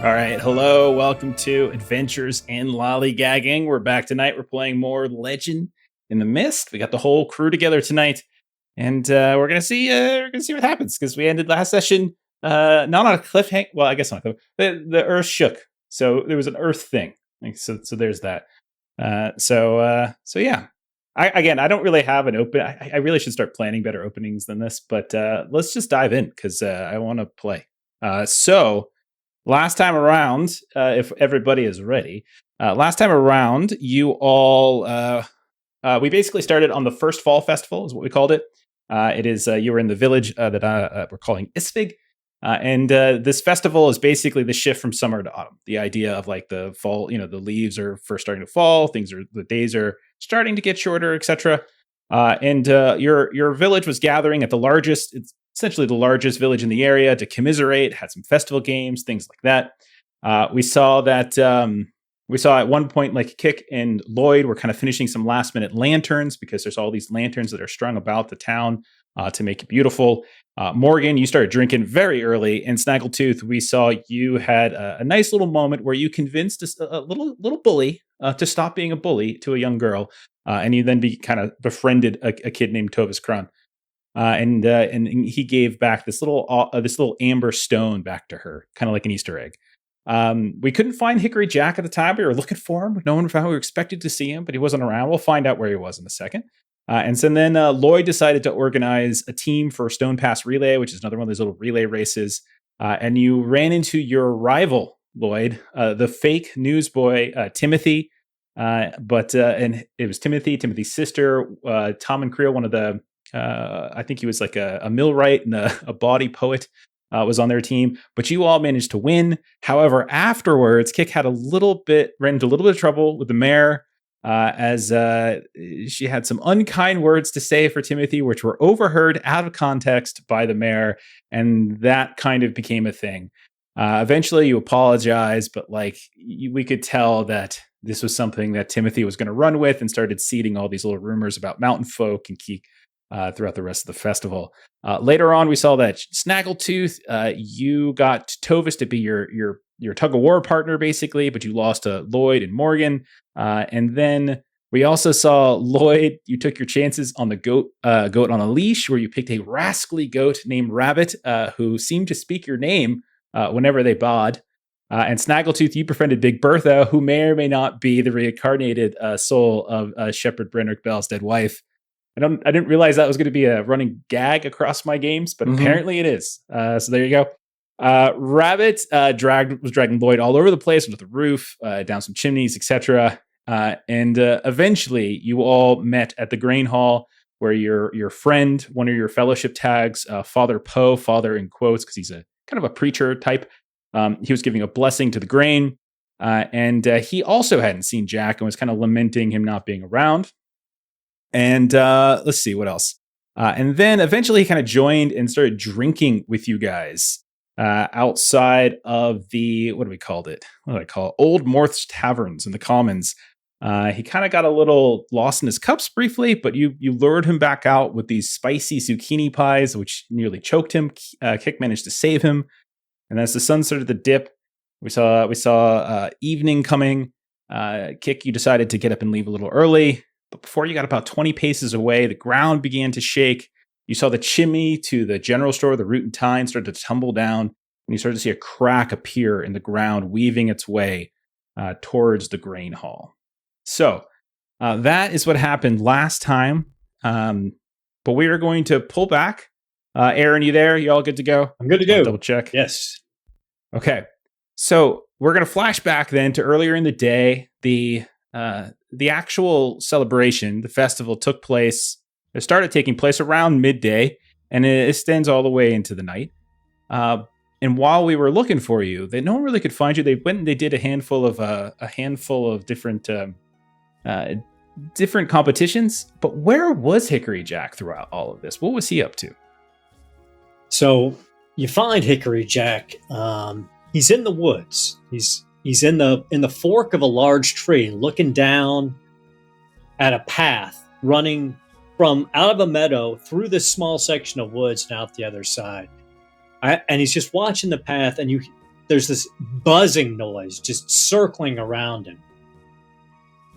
All right, hello, welcome to Adventures in Lollygagging. We're back tonight. We're playing more Legendinthemist. We got the whole crew together tonight, and we're gonna see what happens because we ended last session not on a cliffhanger. Well, I guess not. The Earth shook, so there was an Earth thing. So there's that. So yeah. I don't really have an open. I really should start planning better openings than this, but let's just dive in because I want to play. So. Last time around, if everybody is ready, last time around, you all, we basically started on the first fall festival, is what we called it. It is, you were in the village that we're calling Isvig. And this festival is basically the shift from summer to autumn. The idea of like the fall, the leaves are first starting to fall, the days are starting to get shorter, etc. And your village was gathering at the largest, it's essentially the largest village in the area to commiserate, had some festival games, things like that. We saw at one point, like Kick and Lloyd were kind of finishing some last minute lanterns because there's all these lanterns that are strung about the town to make it beautiful. Morgan, you started drinking very early, and Snaggletooth, we saw you had a nice little moment where you convinced a little bully to stop being a bully to a young girl, and you then kind of befriended a kid named Tovis Kron. And he gave back this little amber stone back to her, kind of like an Easter egg. We couldn't find Hickory Jack at the time. We were looking for him. No one found. We were expected to see him, but he wasn't around. We'll find out where he was in a second. And so then Lloyd decided to organize a team for Stone Pass Relay, which is another one of those little relay races. And you ran into your rival, Lloyd, the fake newsboy, Timothy. And it was Timothy's sister, Tom and Creel, one of the I think he was like a millwright and a bawdy poet was on their team, but you all managed to win. However, afterwards, Kick ran into a little bit of trouble with the mayor as she had some unkind words to say for Timothy, which were overheard out of context by the mayor, and that kind of became a thing. Eventually, you apologize, but we could tell that this was something that Timothy was going to run with and started seeding all these little rumors about mountain folk and Kick. Throughout the rest of the festival. Later on, we saw that Snaggletooth, you got Tovis to be your tug of war partner, basically, but you lost to Lloyd and Morgan. And then we also saw Lloyd. You took your chances on the goat on a leash, where you picked a rascally goat named Rabbit, who seemed to speak your name whenever they bawed. And Snaggletooth, you befriended Big Bertha, who may or may not be the reincarnated soul of Shepherd Brenrick Bell's dead wife. I didn't realize that was going to be a running gag across my games, but apparently it is. So there you go. Rabbit was dragging Lloyd all over the place, onto the roof, down some chimneys, etc. And eventually, you all met at the grain hall, where your friend, one of your fellowship tags, Father Poe, father in quotes, because he's a kind of a preacher type. He was giving a blessing to the grain, and he also hadn't seen Jack and was kind of lamenting him not being around. And let's see what else. And then eventually he kind of joined and started drinking with you guys outside of the, what do I call it? Old Morth's Taverns in the Commons. He kind of got a little lost in his cups briefly, but you lured him back out with these spicy zucchini pies, which nearly choked him. Kick managed to save him. And as the sun started to dip, we saw evening coming. Kick, you decided to get up and leave a little early. But before you got about 20 paces away, the ground began to shake. You saw the chimney to the general store, the Root and Tine, started to tumble down. And you started to see a crack appear in the ground, weaving its way towards the grain hall. So that is what happened last time. But we are going to pull back. Aaron, you there? You all good to go? I'm good to go. Double check. Yes. Okay. So we're going to flash back then to earlier in the day. The actual celebration, the festival, took place. It started taking place around midday, and it extends all the way into the night. And while we were looking for you, no one really could find you. They went and they did a handful of different competitions. But where was Hickory Jack throughout all of this? What was he up to? So you find Hickory Jack. He's in the woods. He's in the fork of a large tree, looking down at a path running from out of a meadow through this small section of woods and out the other side. And he's just watching the path, and there's this buzzing noise just circling around him,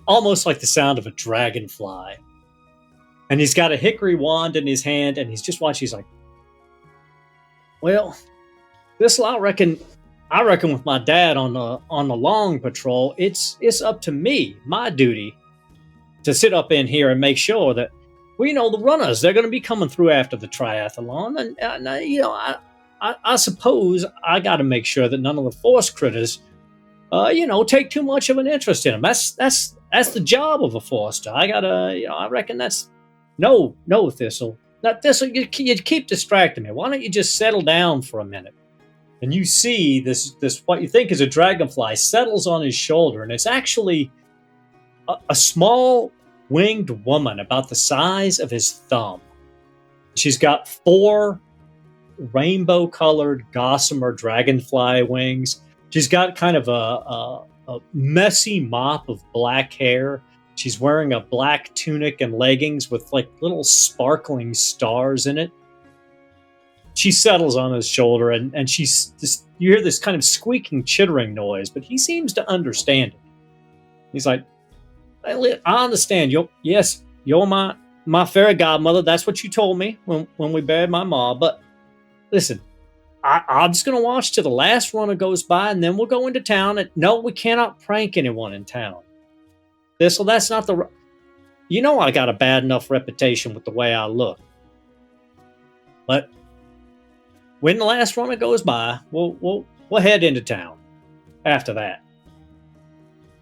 almost like the sound of a dragonfly. And he's got a hickory wand in his hand, and he's just watching. He's like, "Well, this I reckon with my dad on the long patrol, it's up to me, my duty, to sit up in here and make sure that, well, the runners, they're going to be coming through after the triathlon, and I suppose I got to make sure that none of the force critters, take too much of an interest in them. That's the job of a forester. I gotta, I reckon that's no, Thistle, not Thistle. You keep distracting me. Why don't you just settle down for a minute?" And you see this what you think is a dragonfly settles on his shoulder, and it's actually a small winged woman about the size of his thumb. She's got 4 rainbow-colored gossamer dragonfly wings. She's got kind of a messy mop of black hair. She's wearing a black tunic and leggings with like little sparkling stars in it. She settles on his shoulder, and she's just, you hear this kind of squeaking, chittering noise, but he seems to understand it. He's like, "I understand. You're my fairy godmother. That's what you told me when we buried my ma. But listen, I'm just going to watch till the last runner goes by, and then we'll go into town. And no, we cannot prank anyone in town. Thistle, that's not the... I got a bad enough reputation with the way I look. But when the last runner goes by, we'll head into town after that."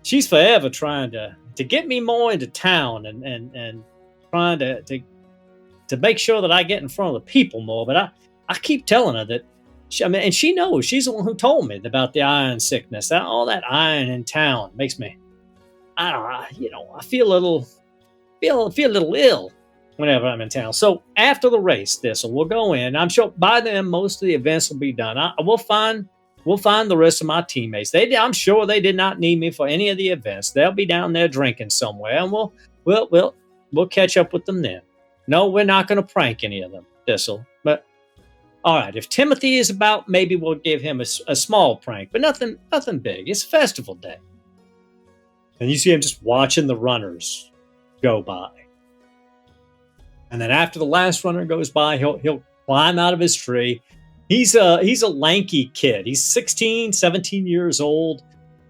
She's forever trying to get me more into town and trying to make sure that I get in front of the people more. But I keep telling her that, and she knows, she's the one who told me about the iron sickness. All that iron in town makes me, I feel a little ill whenever I'm in town. So after the race, Thistle, we'll go in. I'm sure by then most of the events will be done. We'll find the rest of my teammates. I'm sure they did not need me for any of the events. They'll be down there drinking somewhere, and we'll catch up with them then. No, we're not going to prank any of them, Thistle. But all right, if Timothy is about, maybe we'll give him a small prank, but nothing big. It's festival day. And you see him just watching the runners go by. And then after the last runner goes by, he'll climb out of his tree. He's a lanky kid. He's 16, 17 years old.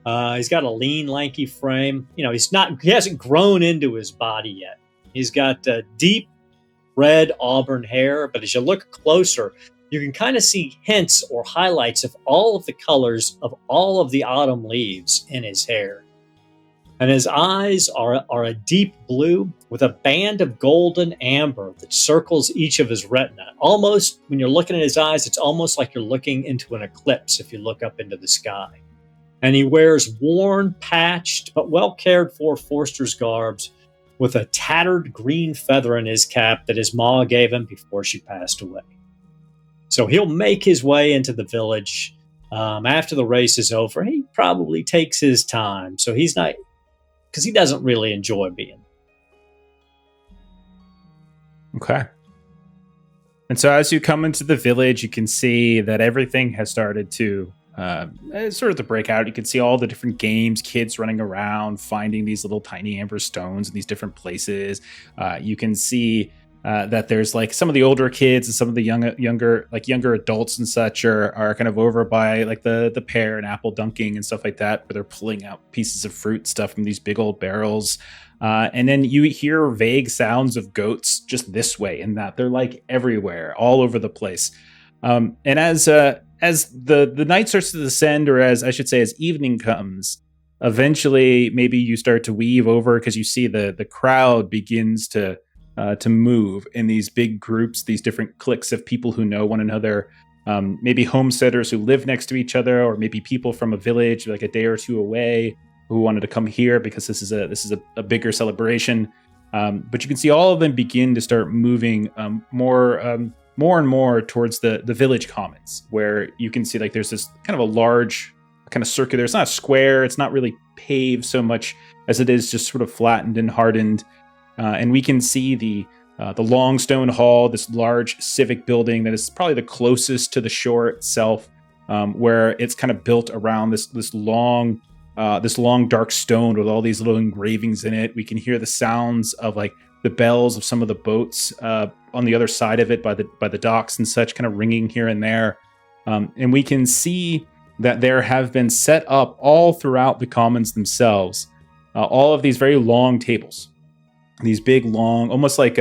He's got a lean, lanky frame. He hasn't grown into his body yet. He's got deep red auburn hair, but as you look closer, you can kind of see hints or highlights of all of the colors of all of the autumn leaves in his hair. And his eyes are a deep blue with a band of golden amber that circles each of his retina. Almost, when you're looking at his eyes, it's almost like you're looking into an eclipse if you look up into the sky. And he wears worn, patched, but well-cared-for forster's garbs with a tattered green feather in his cap that his ma gave him before she passed away. So he'll make his way into the village. After the race is over, he probably takes his time. So he's not... because he doesn't really enjoy being. Okay. And so as you come into the village, you can see that everything has started to sort of to break out. You can see all the different games, kids running around, finding these little tiny amber stones in these different places. You can see that there's like some of the older kids and some of the younger adults and such are kind of over by like the pear and apple dunking and stuff like that, where they're pulling out pieces of fruit stuff from these big old barrels. And then you hear vague sounds of goats just this way and that. They're like everywhere, all over the place. And as the night starts to descend, or as I should say, as evening comes, eventually maybe you start to weave over because you see the crowd begins to move in these big groups, these different cliques of people who know one another, maybe homesteaders who live next to each other, or maybe people from a village like a day or two away who wanted to come here because this is a bigger celebration. But you can see all of them begin to start moving more and more towards the village commons, where you can see like there's this kind of a large kind of circular. It's not a square. It's not really paved so much as it is just sort of flattened and hardened. And we can see the long stone hall, this large civic building that is probably the closest to the shore itself. where it's kind of built around this long dark stone with all these little engravings in it. We can hear the sounds of like the bells of some of the boats on the other side of it by the docks and such, kind of ringing here and there. And we can see that there have been set up all throughout the commons themselves, all of these very long tables, these big, long, almost like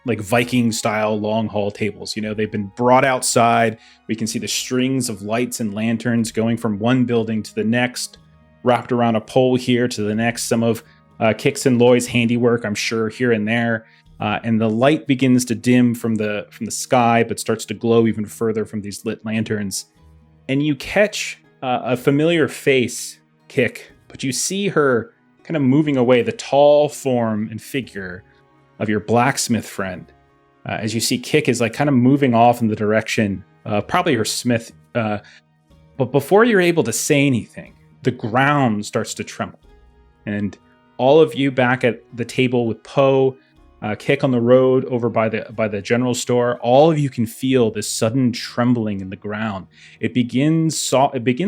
Viking style long haul tables. You know, they've been brought outside. We can see the strings of lights and lanterns going from one building to the next, wrapped around a pole here to the next. Some of Kix and Lloyd's handiwork, I'm sure, here and there. And the light begins to dim from the sky, but starts to glow even further from these lit lanterns. And you catch a familiar face, Kick, but you see her kind of moving away, the tall form and figure of your blacksmith friend. As you see, Kick is like kind of moving off in the direction, probably her smith. But before you're able to say anything, the ground starts to tremble. And all of you back at the table with Poe, Kick on the road over by the general store, all of you can feel this sudden trembling in the ground. It begins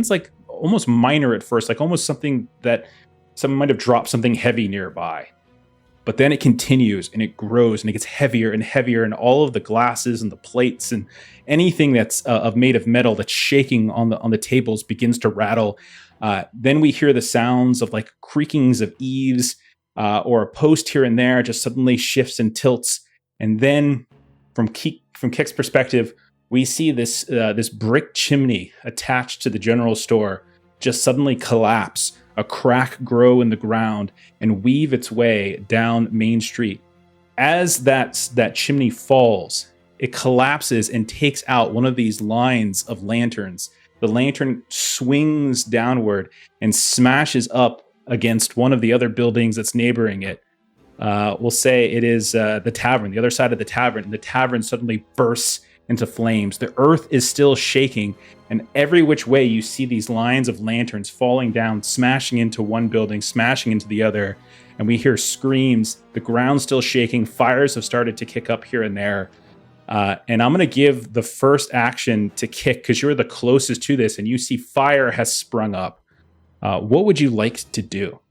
like almost minor at first, like almost something that someone might have dropped something heavy nearby. But then it continues and it grows and it gets heavier and heavier, and all of the glasses and the plates and anything that's made of metal that's shaking on the tables begins to rattle. Then we hear the sounds of like creakings of eaves, or a post here and there just suddenly shifts and tilts. And then from Kick's perspective, we see this brick chimney attached to the general store just suddenly collapse, a crack grow in the ground, and weave its way down Main Street. As that chimney falls, it collapses and takes out one of these lines of lanterns. The lantern swings downward and smashes up against one of the other buildings that's neighboring it. We'll say it is the tavern, the other side of the tavern, and the tavern suddenly bursts into flames. The earth is still shaking, and every which way you see these lines of lanterns falling down, smashing into one building, smashing into the other, and we hear screams. The ground's still shaking. Fires have started to kick up here and there. And I'm going to give the first action to Kick because you're the closest to this, and you see fire has sprung up. What would you like to do?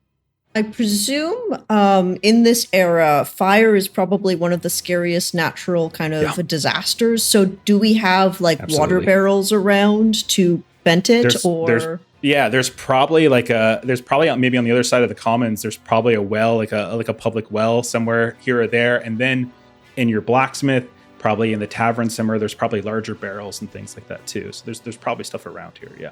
I presume in this era, fire is probably one of the scariest natural kind of disasters. So do we have like water barrels around to vent it? There's probably maybe on the other side of the commons, there's probably a well, like a public well somewhere here or there. And then in your blacksmith, probably in the tavern somewhere, there's probably larger barrels and things like that too. So there's probably stuff around here. Yeah.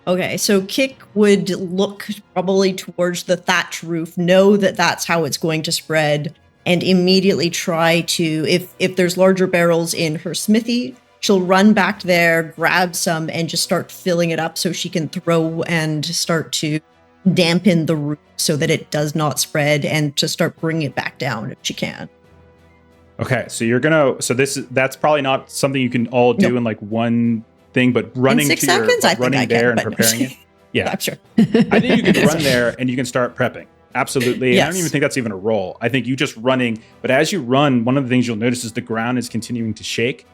Okay, so Kick would look probably towards the thatch roof, know that that's how it's going to spread, and immediately try to, if there's larger barrels in her smithy, she'll run back there, grab some, and just start filling it up so she can throw and start to dampen the roof so that it does not spread, and to start bringing it back down if she can. Okay, so that's probably not something you can all do in like one thing, but running in 6 seconds, running there and preparing it. Yeah, I'm sure. I think you can run there and you can start prepping. Absolutely. Yes. I don't even think that's even a roll. I think you just running, but as you run, one of the things you'll notice is the ground is continuing to shake.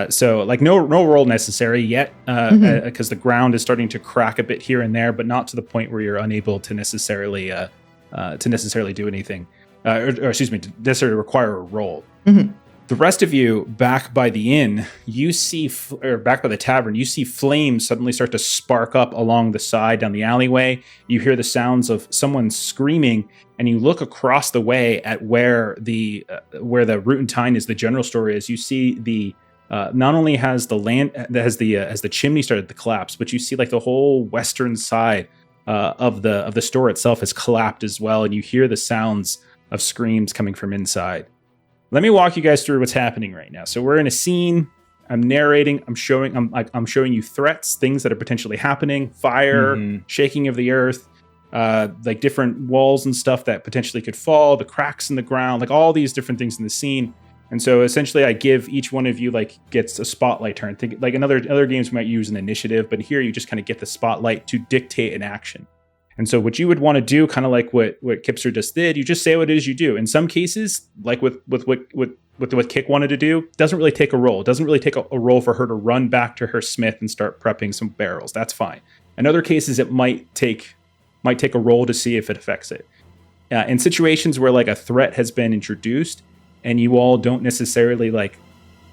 So like no roll necessary yet, because the ground is starting to crack a bit here and there, but not to the point where you're unable to necessarily do anything, or excuse me, to necessarily require a roll. Mm-hmm. The rest of you back by the inn, you see, or back by the tavern, you see flames suddenly start to spark up along the side down the alleyway. You hear the sounds of someone screaming, and you look across the way at where the Root and Tine is, the general store is. You see the not only has the land has the chimney started to collapse, but you see like the whole western side of the store itself has collapsed as well, and you hear the sounds of screams coming from inside. Let me walk you guys through what's happening right now. So we're in a scene. I'm narrating. I'm showing you threats, things that are potentially happening, fire, shaking of the earth, like different walls and stuff that potentially could fall, the cracks in the ground, like all these different things in the scene. And so essentially I give each one of you like gets a spotlight turn. Think like in other games we might use an initiative, but here you just kind of get the spotlight to dictate an action. And so what you would want to do, kind of like what Kipster just did, you just say what it is you do. In some cases, like with what Kik wanted to do, doesn't really take a roll. It doesn't really take a roll for her to run back to her smith and start prepping some barrels. That's fine. In other cases, it might take a roll to see if it affects it. In situations where like a threat has been introduced and you all don't necessarily like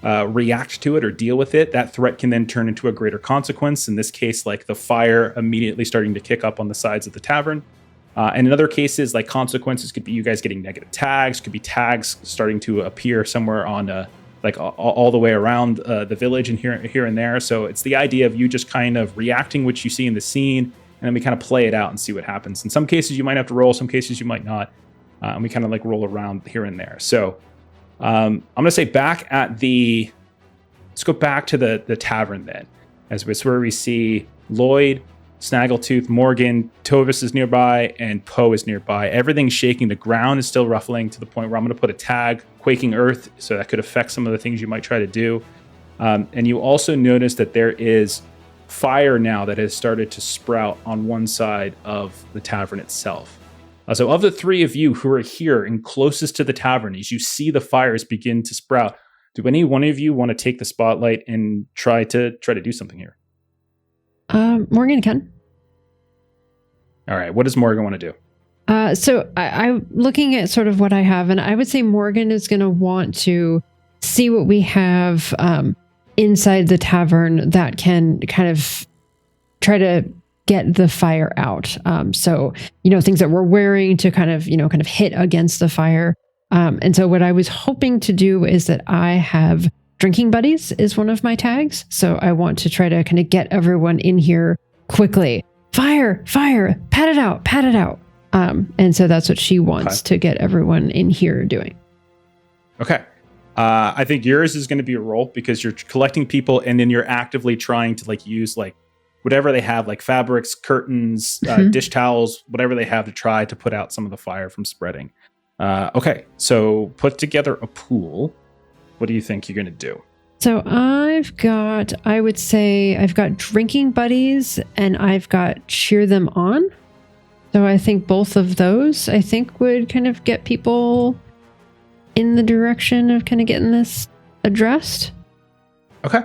react to it or deal with it, that threat can then turn into a greater consequence. In this case, like the fire immediately starting to kick up on the sides of the tavern. And in other cases, like consequences could be you guys getting negative tags, could be tags starting to appear somewhere on like all the way around the village and here and there. So it's the idea of you just kind of reacting what you see in the scene, and then we kind of play it out and see what happens. In some cases, you might have to roll. Some cases, you might not. And we kind of like roll around here and there. So I'm going to say let's go back to the tavern then, as it's where we see Lloyd, Snaggletooth, Morgan, Tovis is nearby, and Poe is nearby. Everything's shaking. The ground is still ruffling to the point where I'm going to put a tag, Quaking Earth, so that could affect some of the things you might try to do. And you also notice that there is fire now that has started to sprout on one side of the tavern itself. So of the three of you who are here and closest to the tavern, as you see the fires begin to sprout, do any one of you want to take the spotlight and try to do something here? Morgan can. All right. What does Morgan want to do? So I'm looking at sort of what I have, and I would say Morgan is going to want to see what we have inside the tavern that can kind of try to get the fire out. So, things that we're wearing to kind of hit against the fire. And so what I was hoping to do is that I have drinking buddies is one of my tags. So I want to try to kind of get everyone in here quickly. Fire, pat it out. And so that's what she wants to get everyone in here doing. Okay. I think yours is going to be a roll because you're collecting people and then you're actively trying to like use like whatever they have, like fabrics, curtains, dish towels, whatever they have to try to put out some of the fire from spreading. Okay. So put together a pool. What do you think you're going to do? So I've got drinking buddies and I've got cheer them on. So I think both of those, would kind of get people in the direction of kind of getting this addressed. Okay.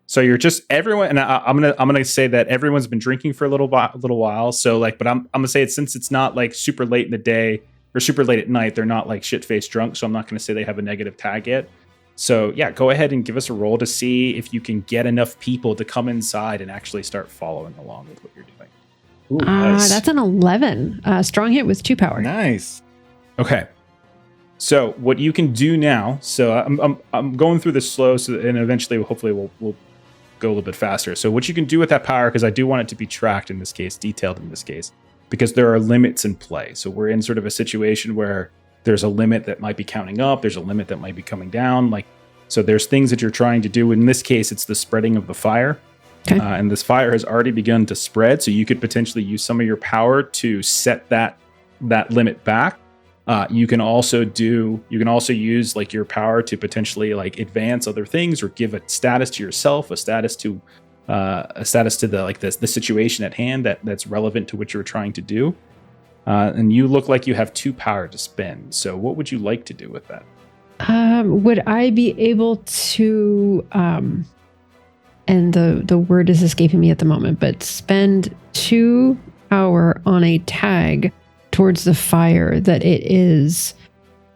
So you're just everyone, and I'm gonna say that everyone's been drinking for a little while. So like, but I'm gonna say since it's not like super late in the day or super late at night, they're not like shit-faced drunk. So I'm not gonna say they have a negative tag yet. So yeah, go ahead and give us a roll to see if you can get enough people to come inside and actually start following along with what you're doing. Ooh, nice. That's an 11. Strong hit with 2 power. Nice. Okay. So what you can do now? So I'm going through this slow, and eventually, hopefully, we'll go a little bit faster. So what you can do with that power, because I do want it to be tracked in this case, detailed in this case, because there are limits in play. So we're in sort of a situation where there's a limit that might be counting up. There's a limit that might be coming down. So there's things that you're trying to do. In this case, it's the spreading of the fire. Okay. And this fire has already begun to spread. So you could potentially use some of your power to set that limit back. You can also use like your power to potentially like advance other things or give a status to yourself, a status to the situation at hand that's relevant to what you're trying to do. And you look like you have 2 power to spend. So what would you like to do with that? Would I be able to, and the word is escaping me at the moment, but spend 2 power on a tag towards the fire that it is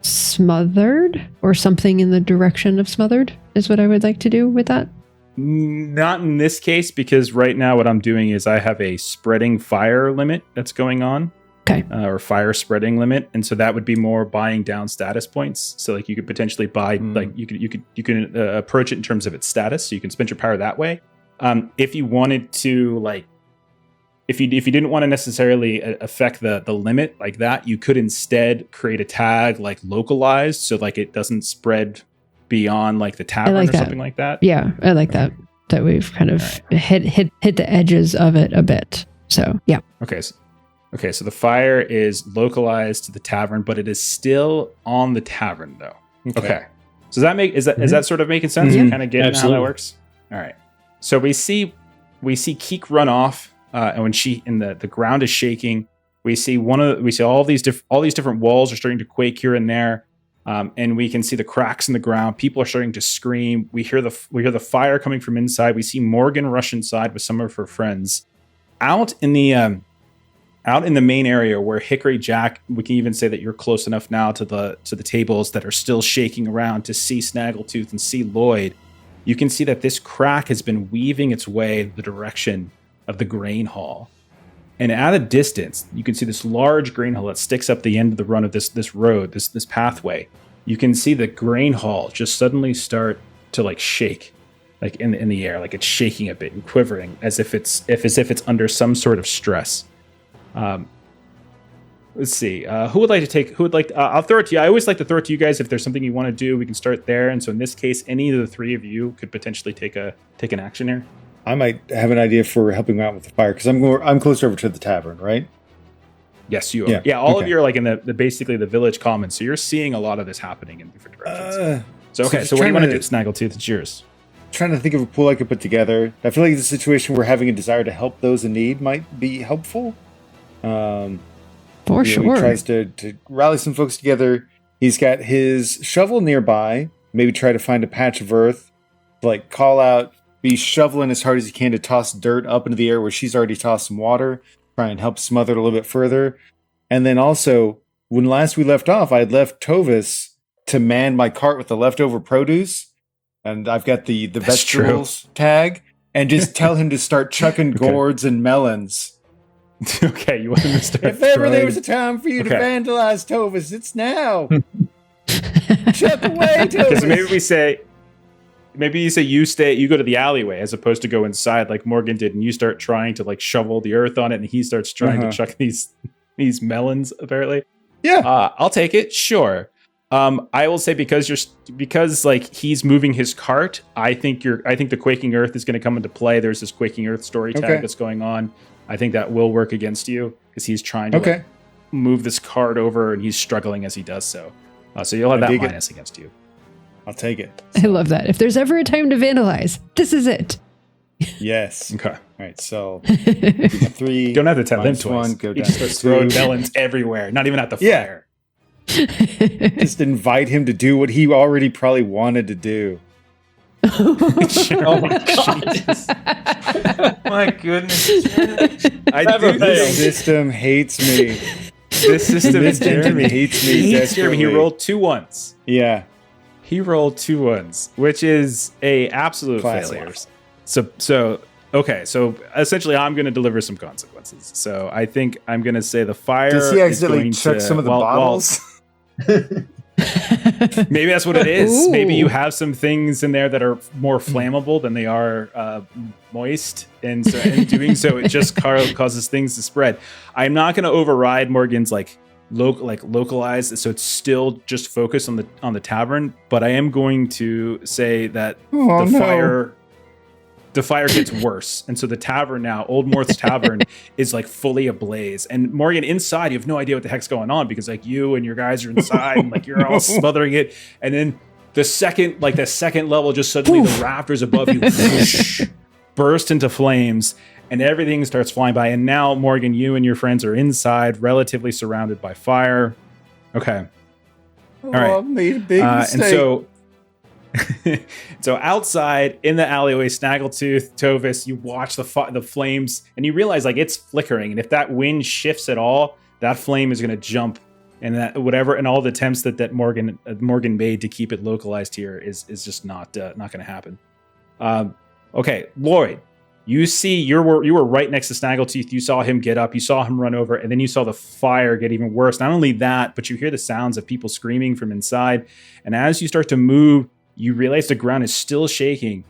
smothered or something in the direction of smothered is what I would like to do with that? Not in this case, because right now what I'm doing is I have a spreading fire limit that's going on. Okay. Or fire spreading limit, and so that would be more buying down status points. So like you could potentially buy like you can approach it in terms of its status, so you can spend your power that way. If you wanted to like, if you didn't want to necessarily affect the limit like that, you could instead create a tag like localized, so like it doesn't spread beyond like the tavern or something like that. Yeah, I like that we've kind of hit the edges of it a bit. So yeah. Okay, so the fire is localized to the tavern, but it is still on the tavern, though. Okay. So is that sort of making sense? You're kind of getting how that works. All right. So we see Keek run off, and when the ground is shaking, We see all these different walls are starting to quake here and there. And we can see the cracks in the ground. People are starting to scream. We hear the fire coming from inside. We see Morgan rush inside with some of her friends. Out in the main area where Hickory Jack, we can even say that you're close enough now to the tables that are still shaking around to see Snaggletooth and see Lloyd. You can see that this crack has been weaving its way in the direction of the grain hall. And at a distance, you can see this large grain hall that sticks up the end of the run of this road, this pathway. You can see the grain hall just suddenly start to like shake, like in the air, like it's shaking a bit and quivering as if it's under some sort of stress. Let's see. Who would like to take? Who would like? I'll throw it to you. I always like to throw it to you guys. If there's something you want to do, we can start there. And so in this case, any of the three of you could potentially take an action here. I might have an idea for helping out with the fire because I'm closer over to the tavern, right? Yes, you are. Yeah, all of you are like in the basically the village commons. So you're seeing a lot of this happening in different directions. So what do you want to do, Snaggletooth? It's yours. Trying to think of a pool I could put together. I feel like the situation where having a desire to help those in need might be helpful. For sure. He tries to rally some folks together. He's got his shovel nearby. Maybe try to find a patch of earth, like call out, be shoveling as hard as he can to toss dirt up into the air where she's already tossed some water. Try and help smother it a little bit further. And then also, when last we left off, I had left Tovis to man my cart with the leftover produce. And I've got the vegetables tag. And just tell him to start chucking gourds and melons. Okay, you want him to start If ever there was a time for you to vandalize Tovis, it's now. Chuck away, Tovis. Because maybe you say you go to the alleyway as opposed to go inside like Morgan did, and you start trying to like shovel the earth on it, and he starts trying to chuck these melons. Apparently, yeah. I'll take it. Sure. I will say because like he's moving his cart. I think the quaking earth is going to come into play. There's this quaking earth story tag that's going on. I think that will work against you because he's trying to move this cart over, and he's struggling as he does so. So you'll have that minus against you. I'll take it. I love that. If there's ever a time to vandalize, this is it. Yes. Okay. All right. So 3. Don't have to tell him twice. 1, go he down. just starts throwing melons everywhere, not even at the fire. Just invite him to do what he already probably wanted to do. Oh my god! My goodness! This system hates me. This system is Jeremy hates me. Jeremy. He rolled 2 1s. Yeah. He rolled 2 1s, which is a absolute failure. So okay. So essentially, I'm going to deliver some consequences. So I think I'm going to say the fire. Does he accidentally chuck some of the bottles? Maybe that's what it is. Ooh. Maybe you have some things in there that are more flammable than they are moist, and so in doing so, it just causes things to spread. I'm not going to override Morgan's localized, so it's still just focused on the tavern. But I am going to say that the fire gets worse, and so the tavern now, Old Morth's Tavern, is like fully ablaze. And Morgan, inside, you have no idea what the heck's going on because like you and your guys are inside, and like you're all smothering it. And then the second level, just suddenly the rafters above you whoosh, burst into flames, and everything starts flying by. And now, Morgan, you and your friends are inside, relatively surrounded by fire. Okay, all right. I made a big mistake. And so outside in the alleyway, Snaggletooth, Tovis, you watch the flames, and you realize like it's flickering, and if that wind shifts at all, that flame is going to jump, and that whatever, and all the attempts that Morgan made to keep it localized here is just not going to happen. Okay, Lloyd, you were right next to Snaggletooth. You saw him get up, you saw him run over, and then you saw the fire get even worse. Not only that, but you hear the sounds of people screaming from inside, and as you start to move, you realize the ground is still shaking,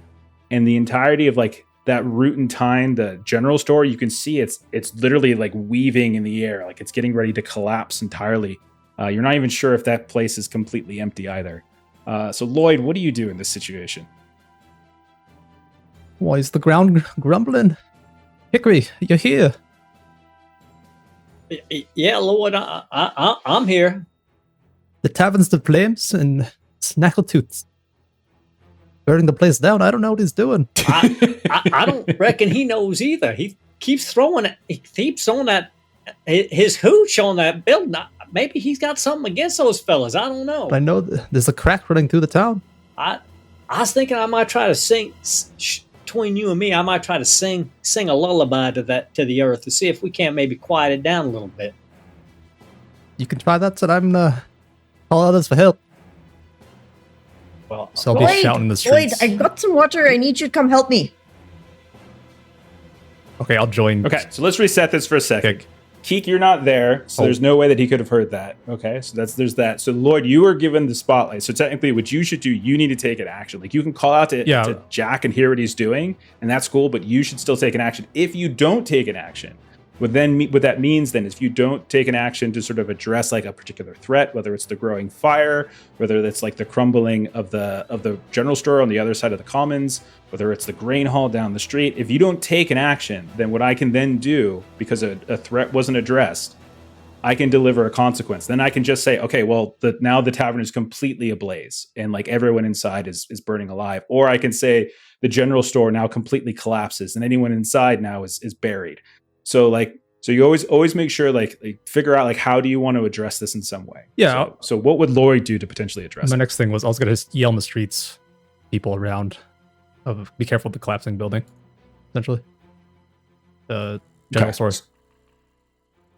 and the entirety of like that Root and Tine, the general store, you can see it's literally like weaving in the air, like it's getting ready to collapse entirely. You're not even sure if that place is completely empty either. So Lloyd, what do you do in this situation? Why is the ground grumbling? Hickory, you're here. Yeah, Lord, I'm here. The tavern's the flames and Snaggletooth's burning the place down. I don't know what he's doing. I don't reckon he knows either. He keeps throwing that his hooch on that building. Maybe he's got something against those fellas. I don't know. I know there's a crack running through the town. I was thinking I might try to sing between you and me. I might try to sing a lullaby to the earth to see if we can't maybe quiet it down a little bit. You can try that, and I'm call others for help. Well, So I'll be shouting in the streets. Lloyd, I got some water. I need you to come help me. Okay, I'll join. Okay, so let's reset this for a second. Okay. Keek, you're not there, so there's no way that he could have heard that. Okay, so there's that. So Lloyd, you were given the spotlight. So technically, what you should do, you need to take an action. Like you can call out to Jack and hear what he's doing, and that's cool. But you should still take an action. If you don't take an action, what that means then is if you don't take an action to sort of address like a particular threat, whether it's the growing fire, whether it's like the crumbling of the general store on the other side of the commons, whether it's the grain haul down the street, if you don't take an action, then what I can then do, because a threat wasn't addressed, I can deliver a consequence. Then I can just say, okay, well, now the tavern is completely ablaze and like everyone inside is burning alive. Or I can say the general store now completely collapses and anyone inside now is buried. So you always make sure like figure out like how do you want to address this in some way. Yeah. So what would Lloyd do to potentially address My it? next thing was I was going to yell in the streets, people around, of be careful of the collapsing building, essentially. The general stores.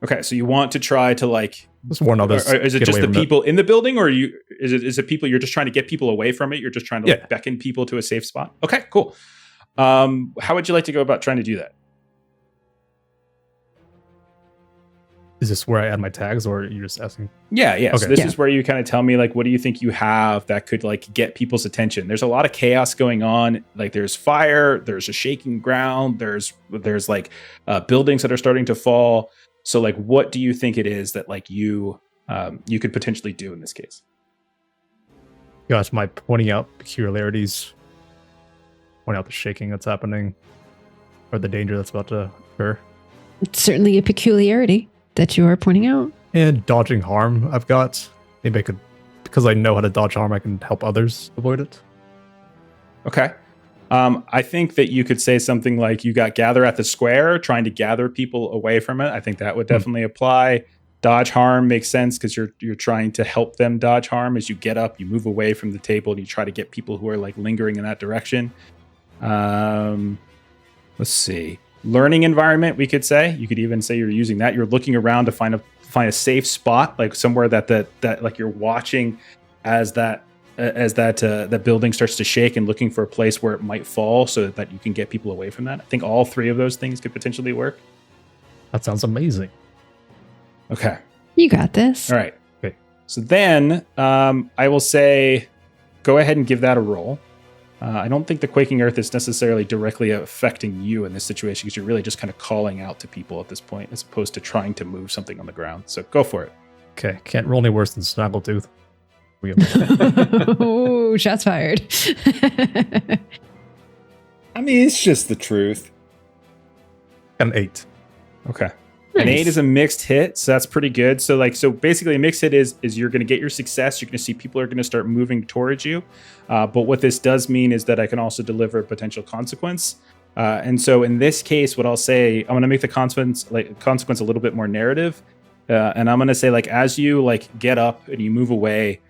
Okay, so you want to try to like Just warn others. is it just the people in the building, or is it people you're just trying to get people away from it? You're just trying to like, beckon people to a safe spot. Okay, cool. How would you like to go about trying to do that? Is this where I add my tags, or you're just asking? Yeah. Okay. So this is where you kind of tell me like, what do you think you have that could like get people's attention? There's a lot of chaos going on. Like there's fire, there's a shaking ground, there's like buildings that are starting to fall. So like, what do you think it is that like you could potentially do in this case? Gosh, my pointing out peculiarities, pointing out the shaking that's happening, or the danger that's about to occur. It's certainly a peculiarity that you are pointing out. And dodging harm I've got. Maybe I could, because I know how to dodge harm, I can help others avoid it. Okay. I think that you could say something like you got gather at the square, trying to gather people away from it. I think that would definitely apply. Dodge harm makes sense because you're trying to help them dodge harm. As you get up, you move away from the table and you try to get people who are like lingering in that direction. Let's see. Learning environment, we could say. You could even say you're using that. You're looking around to find a safe spot, like somewhere that like you're watching as that building starts to shake and looking for a place where it might fall so that you can get people away from that. I think all three of those things could potentially work. That sounds amazing. Okay. You got this. All right. Okay. So then I will say go ahead and give that a roll. I don't think the quaking earth is necessarily directly affecting you in this situation because you're really just kind of calling out to people at this point as opposed to trying to move something on the ground. So go for it. Okay, can't roll any worse than Snaggletooth. Oh, shots fired. I mean, it's just the truth. An 8. Okay. Nice. An 8 is a mixed hit, so that's pretty good. So basically a mixed hit is you're going to get your success. You're going to see people are going to start moving towards you. But what this does mean is that I can also deliver a potential consequence. And so in this case, what I'll say, I'm going to make the consequence a little bit more narrative. And I'm going to say like as you like get up and you move away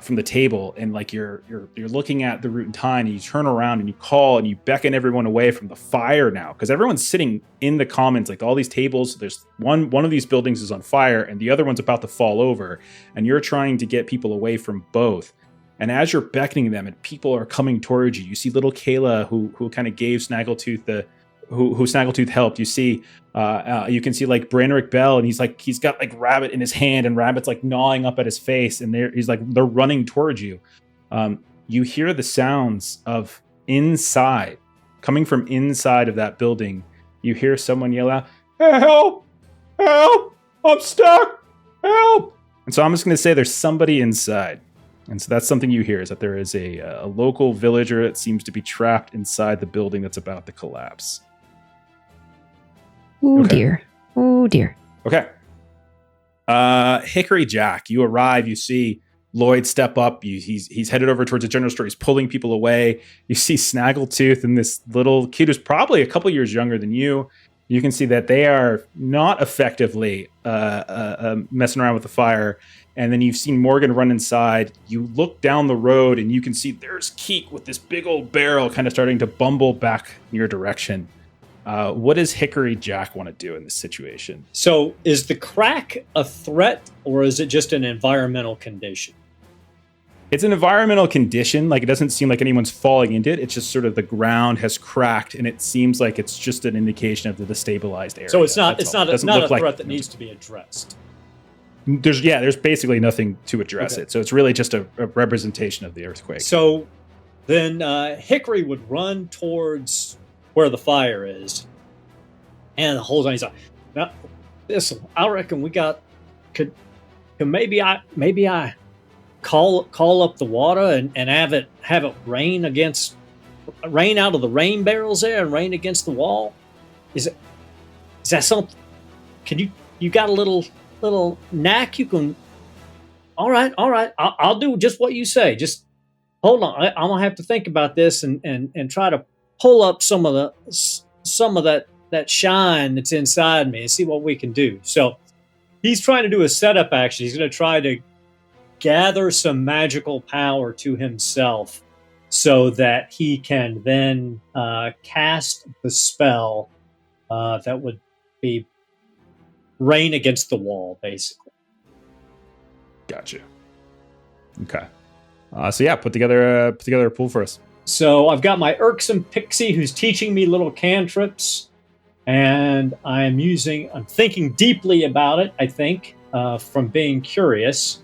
from the table and like you're looking at the root and tine and you turn around and you call and you beckon everyone away from the fire now because everyone's sitting in the commons, like all these tables. There's one of these buildings is on fire and the other one's about to fall over, and you're trying to get people away from both. And as you're beckoning them and people are coming towards you, you see little Kayla who kind of gave Snaggletooth who Snaggletooth helped. You see, you can see like Branerick Bell, and he's got like Rabbit in his hand, and Rabbit's like gnawing up at his face, and they're running towards you. You hear the sounds of inside, coming from inside of that building. You hear someone yell out, "Help! Help! I'm stuck! Help!" And so I'm just going to say there's somebody inside. And so that's something you hear, is that there is a local villager that seems to be trapped inside the building that's about to collapse. Oh, Okay. dear. Oh, dear. Okay. Hickory Jack, you arrive, you see Lloyd step up, he's headed over towards the general store, he's pulling people away. You see Snaggletooth and this little kid who's probably a couple years younger than you. you can see that they are not effectively messing around with the fire. And then you've seen Morgan run inside. You look down the road and you can see there's Keek with this big old barrel kind of starting to bumble back in your direction. What does Hickory Jack want to do in this situation? So is the crack a threat or is it just an environmental condition? It's an environmental condition. Like, it doesn't seem like anyone's falling into it. It's just sort of the ground has cracked, and it seems like it's just an indication of the destabilized area. So it's not a like threat that needs to be addressed. There's basically nothing to address Okay. it. So it's really just a representation of the earthquake. So then Hickory would run towards where the fire is, and the whole time he's like, "Now, listen, I reckon we could maybe I call up the water and have it rain out of the rain barrels there and rain against the wall. Is that something? Can you got a little knack you can? All right, I'll do just what you say. Just hold on, I'm gonna have to think about this and try to pull up some of that shine that's inside me and see what we can do. So he's trying to do a setup action. He's going to try to gather some magical power to himself so that he can then cast the spell that would be rain against the wall, basically. Gotcha. Okay. So yeah, put together a pool for us. So I've got my irksome pixie who's teaching me little cantrips, and I'm thinking deeply about it, I think, from being curious.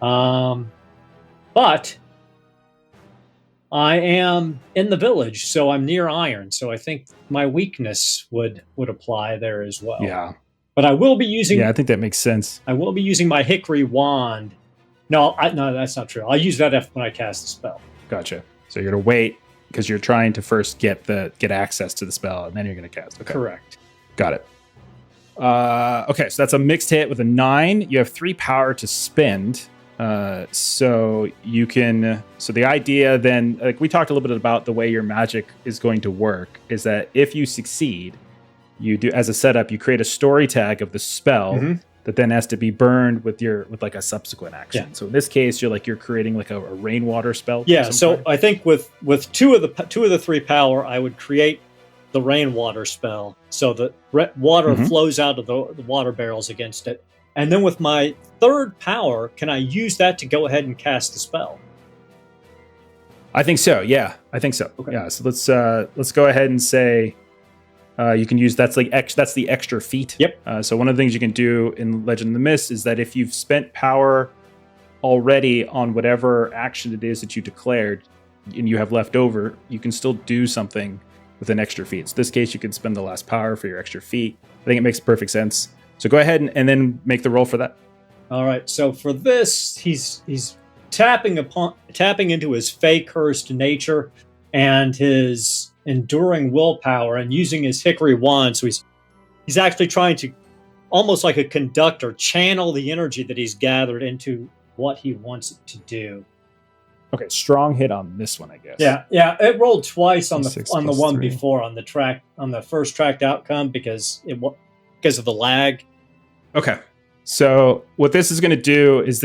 But I am in the village, so I'm near iron, so I think my weakness would apply there as well. Yeah. But I will be using... Yeah, I think that makes sense. I will be using my hickory wand. No, that's not true. I'll use that when I cast the spell. Gotcha. So you're going to wait because you're trying to first get access to the spell, and then you're going to cast. Okay. Correct. Got it. Okay, so that's a mixed hit with a 9. You have 3 power to spend. So you can. So the idea then, like we talked a little bit about the way your magic is going to work, is that if you succeed, you do as a setup, you create a story tag of the spell that then has to be burned with like a subsequent action. Yeah. So in this case, you're creating like a rainwater spell. Yeah. So I think with 2 of the 3 power, I would create the rainwater spell, so that water flows out of the water barrels against it. And then with my 3rd power, can I use that to go ahead and cast the spell? I think so. Yeah, I think so. Okay. Yeah. So let's go ahead and say you can use that's the extra feat. Yep. So one of the things you can do in Legend of the Mist is that if you've spent power already on whatever action it is that you declared and you have left over, you can still do something with an extra feat. So in this case, you can spend the last power for your extra feat. I think it makes perfect sense. So go ahead and then make the roll for that. All right. So for this, he's tapping into his Fae-cursed nature and his enduring willpower, and using his hickory wand. So he's actually trying to, almost like a conductor, channel the energy that he's gathered into what he wants it to do. Okay, strong hit on this one, I guess. Yeah. It rolled twice on the one 3. before on the first tracked outcome because of the lag. Okay. So what this is going to do is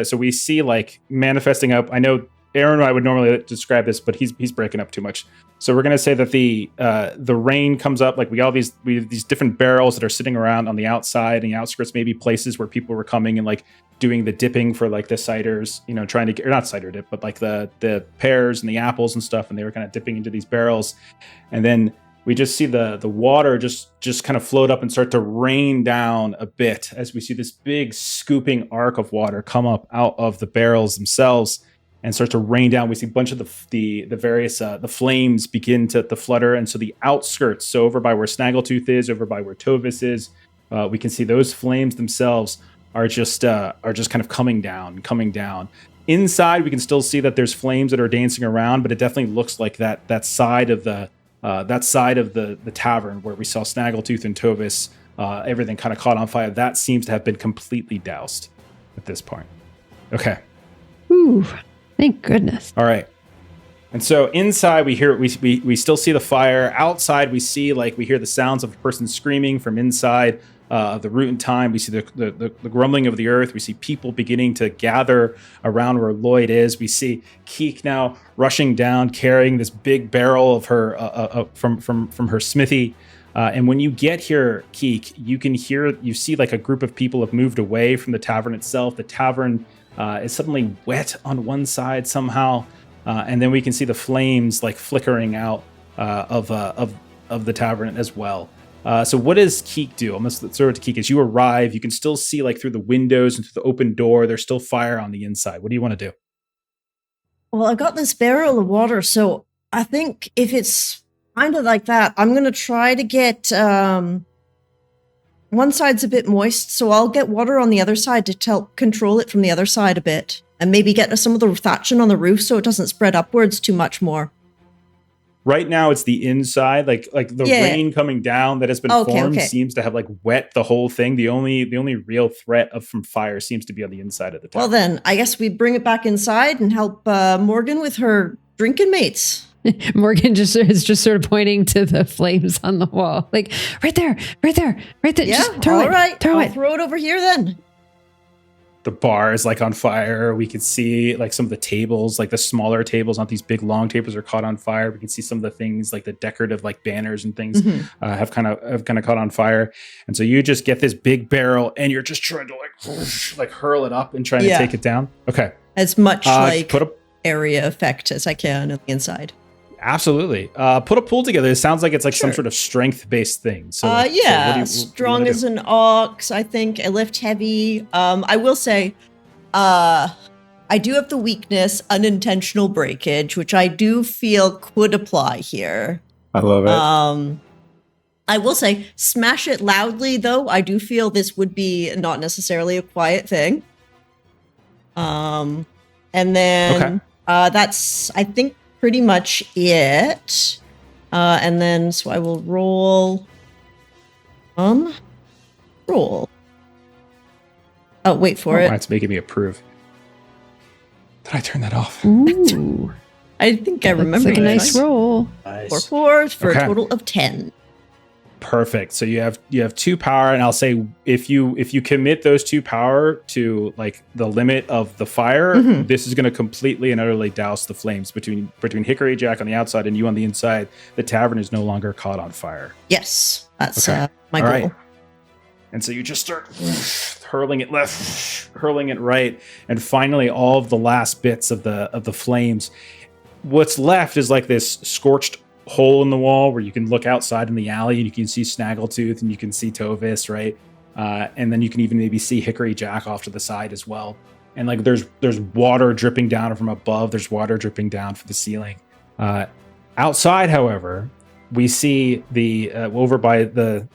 so we see like manifesting up. I know Aaron and I would normally describe this, but he's breaking up too much. So we're going to say that the rain comes up, like we have these different barrels that are sitting around on the outside and the outskirts, maybe places where people were coming and like doing the dipping for like the ciders, trying to get, or not cider dip, but like the pears and the apples and stuff. And they were kind of dipping into these barrels. And then we just see the water just kind of float up and start to rain down a bit as we see this big scooping arc of water come up out of the barrels themselves and start to rain down. We see a bunch of the various the flames begin to flutter, and so the outskirts, so over by where Snaggletooth is, over by where Tovis is, we can see those flames themselves are just kind of coming down. Inside, we can still see that there's flames that are dancing around, but it definitely looks like that side of the tavern where we saw Snaggletooth and Tovis, everything kind of caught on fire. That seems to have been completely doused at this point. Okay. Ooh, thank goodness. All right. And so inside we still see the fire. Outside we hear the sounds of a person screaming from inside the root in time. We see the grumbling of the earth. We see people beginning to gather around where Lloyd is. We see Keek now rushing down, carrying this big barrel of her from her smithy. And when you get here, Keek, you see like a group of people have moved away from the tavern itself. The tavern is suddenly wet on one side somehow. And then we can see the flames like flickering out of the tavern as well. So what does Keek do? I'm going to throw it to Keek. As you arrive, you can still see like through the windows and through the open door, there's still fire on the inside. What do you want to do? Well, I got this barrel of water, so I think if it's kind of like that, I'm going to try to get... one side's a bit moist, so I'll get water on the other side to help control it from the other side a bit. And maybe get some of the thatching on the roof so it doesn't spread upwards too much more. Right now, it's the inside, like the rain coming down that has been formed seems to have like wet the whole thing. The only real threat from fire seems to be on the inside of the tower. Well, then I guess we bring it back inside and help Morgan with her drinking mates. Morgan is just sort of pointing to the flames on the wall, like right there. Yeah, just throw it. I'll throw it over here then. The bar is like on fire. We can see like some of the tables, like the smaller tables, not these big long tables, are caught on fire. We can see some of the things like the decorative like banners and things have kind of caught on fire. And so you just get this big barrel and you're just trying to like hurl it up and trying to take it down. Okay, as much area effect as I can on the inside. Absolutely. Put a pool together. It sounds like it's like some sort of strength-based thing. So, strong as an ox, I think. I lift heavy. I will say, I do have the weakness, unintentional breakage, which I do feel could apply here. I love it. I will say, smash it loudly, though. I do feel this would be not necessarily a quiet thing. And then that's, I think, pretty much it. And then, so I will roll. Roll. Oh, wait for it. It's making me approve. Did I turn that off? Ooh. I think I remember. It's like a nice roll. Nice. 4 for a total of 10. Perfect. So you have 2 power, and I'll say if you commit those 2 power to like the limit of the fire, this is going to completely and utterly douse the flames between Hickory Jack on the outside and you on the inside. The tavern is no longer caught on fire. Yes, that's my goal. Right. And so you just start hurling it left, hurling it right, and finally all of the last bits of the flames. What's left is like this scorched hole in the wall where you can look outside in the alley and you can see Snaggletooth and you can see Tovis, right? And then you can even maybe see Hickory Jack off to the side as well. And like there's water dripping down from above. There's water dripping down from the ceiling. Outside, however, we see the over by the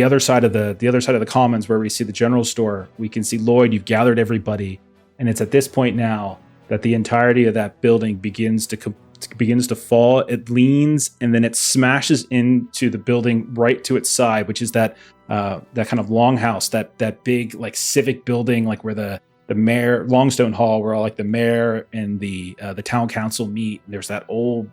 other side of the commons where we see the general store. We can see Lloyd. You've gathered everybody, and it's at this point now that the entirety of that building begins to fall. It leans and then it smashes into the building right to its side, which is that kind of longhouse, that big like civic building, like where the mayor, Longstone Hall, where all like the mayor and the town council meet. There's that old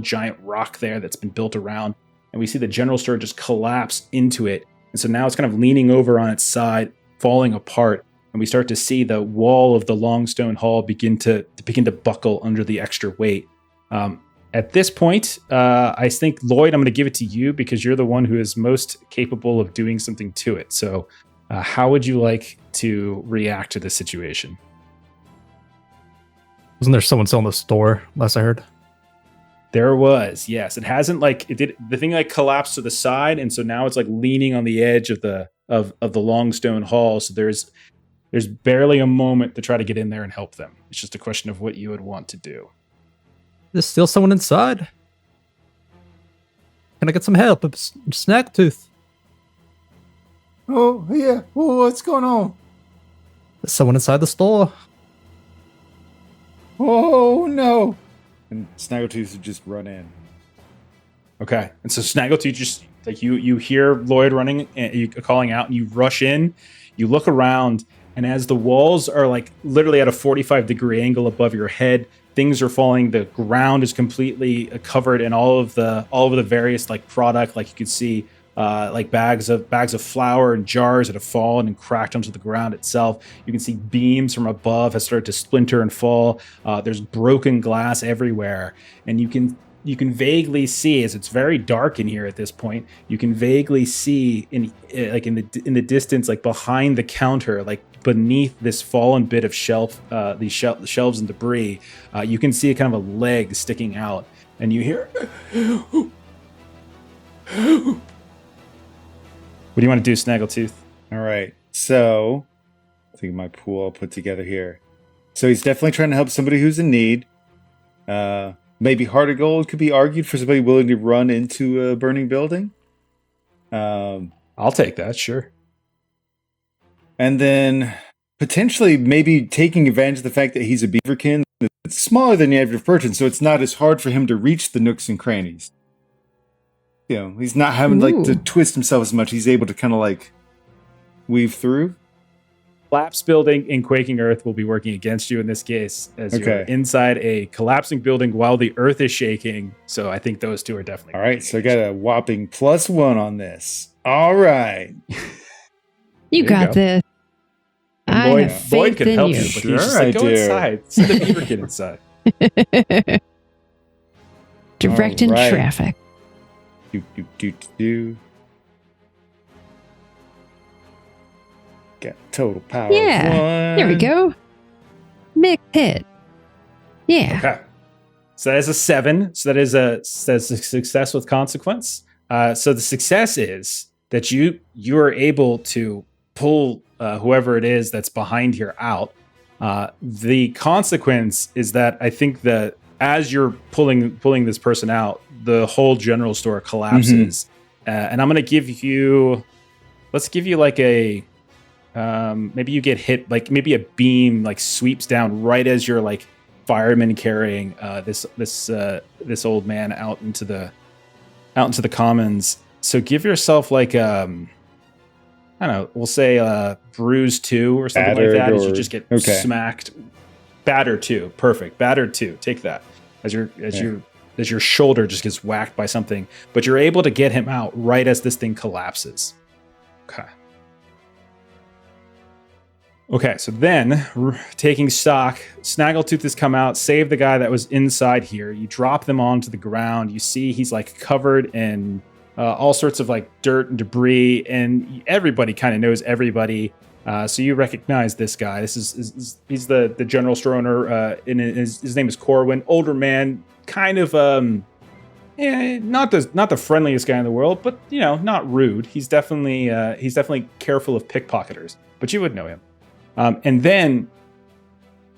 giant rock there that's been built around, and we see the general store just collapse into it. And so now it's kind of leaning over on its side, falling apart. And we start to see the wall of the Longstone Hall begin to buckle under the extra weight. At this point, I think, Lloyd, I'm going to give it to you because you're the one who is most capable of doing something to it. So how would you like to react to this situation? Wasn't there someone still in the store, last I heard? There was, yes. It hasn't the thing like collapsed to the side, and so now it's like leaning on the edge of the Longstone Hall. So there's barely a moment to try to get in there and help them. It's just a question of what you would want to do. There's still someone inside. Can I get some help? It's Snaggletooth. Oh, yeah. Well, what's going on? There's someone inside the store. Oh, no. And Snaggletooth would just run in. Okay. And so Snaggletooth just, like, you hear Lloyd running and you calling out, and you rush in. You look around, and as the walls are like literally at a 45-degree angle above your head, things are falling. The ground is completely covered in all of the various like product. Like you could see like bags of flour and jars that have fallen and cracked onto the ground itself. You can see beams from above have started to splinter and fall. There's broken glass everywhere, and you can vaguely see, as it's very dark in here at this point, you can vaguely see in the distance, like behind the counter, like beneath this fallen bit of shelf, these shelves and debris, you can see a kind of a leg sticking out, and you hear. What do you want to do, Snaggletooth? All right. So, I think my pool I'll put together here. So he's definitely trying to help somebody who's in need. Maybe heart of gold could be argued for somebody willing to run into a burning building. I'll take that, sure. And then potentially maybe taking advantage of the fact that he's a beaverkin. It's smaller than the average person, so it's not as hard for him to reach the nooks and crannies. You know, he's not having like to twist himself as much. He's able to kind of like weave through. Collapsed building and quaking earth will be working against you in this case, as you're inside a collapsing building while the earth is shaking. So I think those two are definitely. All right, so I got a whopping +1 on this. All right, you got this. Lloyd can help you, but Sure, he's just like, go inside. Send the beaverkin inside. Directing traffic. Got total power. Yeah, there we go. Mix hit. Yeah. Okay. So that is a 7. So that is a success with consequence. So the success is that you are able to pull whoever it is that's behind here out. The consequence is that I think that as you're pulling this person out, the whole general store collapses. And I'm going to give you, let's give you like a, maybe you get hit, like maybe a beam like sweeps down right as you're like firemen carrying this old man out into the commons. So give yourself like I don't know, we'll say bruise 2 or something battered, like that, as you just get smacked. Battered 2, perfect. Battered 2, take that as your shoulder just gets whacked by something, but you're able to get him out right as this thing collapses. Okay, so then, taking stock, Snaggletooth has come out, saved the guy that was inside here. You drop them onto the ground. You see he's like covered in all sorts of like dirt and debris, and everybody kind of knows everybody. So you recognize this guy. He's the general store owner. And his name is Corwin. Older man, kind of not the friendliest guy in the world, but not rude. He's definitely careful of pickpocketers, but you would know him. And then,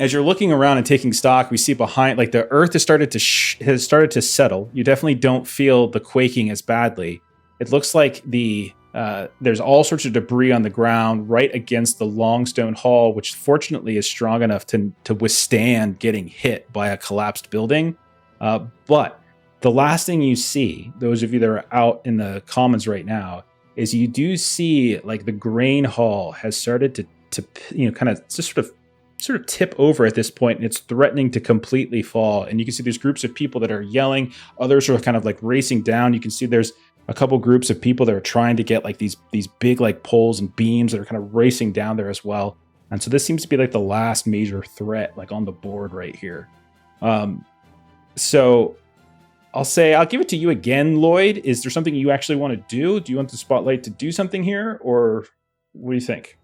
as you're looking around and taking stock, we see behind, like the earth has started to settle. You definitely don't feel the quaking as badly. It looks like there's all sorts of debris on the ground right against the long stone hall, which fortunately is strong enough to withstand getting hit by a collapsed building. But the last thing you see, those of you that are out in the commons right now, is you do see like the grain hall has started to kind of just sort of tip over at this point, and it's threatening to completely fall. And you can see there's groups of people that are yelling, others are kind of like racing down. You can see there's a couple groups of people that are trying to get like these big like poles and beams that are kind of racing down there as well. And so this seems to be like the last major threat like on the board right here. So I'll give it to you again, Lloyd. Is there something you actually want to do? Do you want the spotlight to do something here, or what do you think?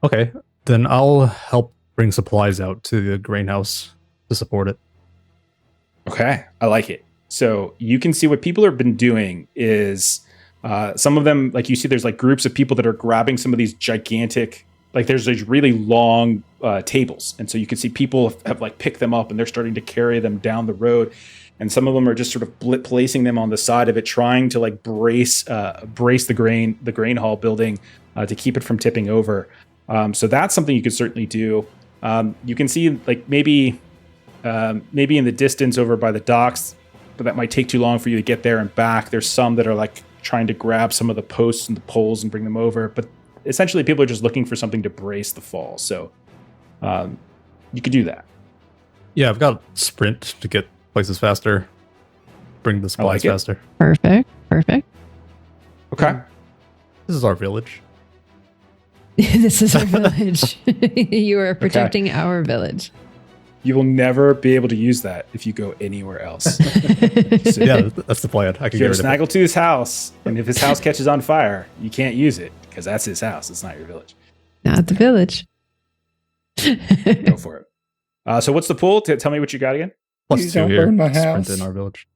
Okay, then I'll help bring supplies out to the grain house to support it. Okay, I like it. So you can see what people have been doing is some of them, like you see there's like groups of people that are grabbing some of these gigantic, like there's these really long tables. And so you can see people have like picked them up and they're starting to carry them down the road. And some of them are just sort of placing them on the side of it, trying to like brace the grain hall building to keep it from tipping over. So that's something you could certainly do. You can see like maybe in the distance over by the docks, but that might take too long for you to get there and back. There's some that are like trying to grab some of the posts and the poles and bring them over. But essentially people are just looking for something to brace the fall. So you could do that. Yeah, I've got sprint to get places faster. Bring the supplies faster. Perfect. Okay. This is our village. This is our village. You are protecting our village. You will never be able to use that if you go anywhere else. So, yeah, that's the plan. I can Go get to rid of it. Snaggletooth's house, and if his house catches on fire, you can't use it because that's his house. It's not your village. Not the village. Go for it. So what's the pool? Tell me what you got again. Please +2 don't here. burn my Sprint house. in our village.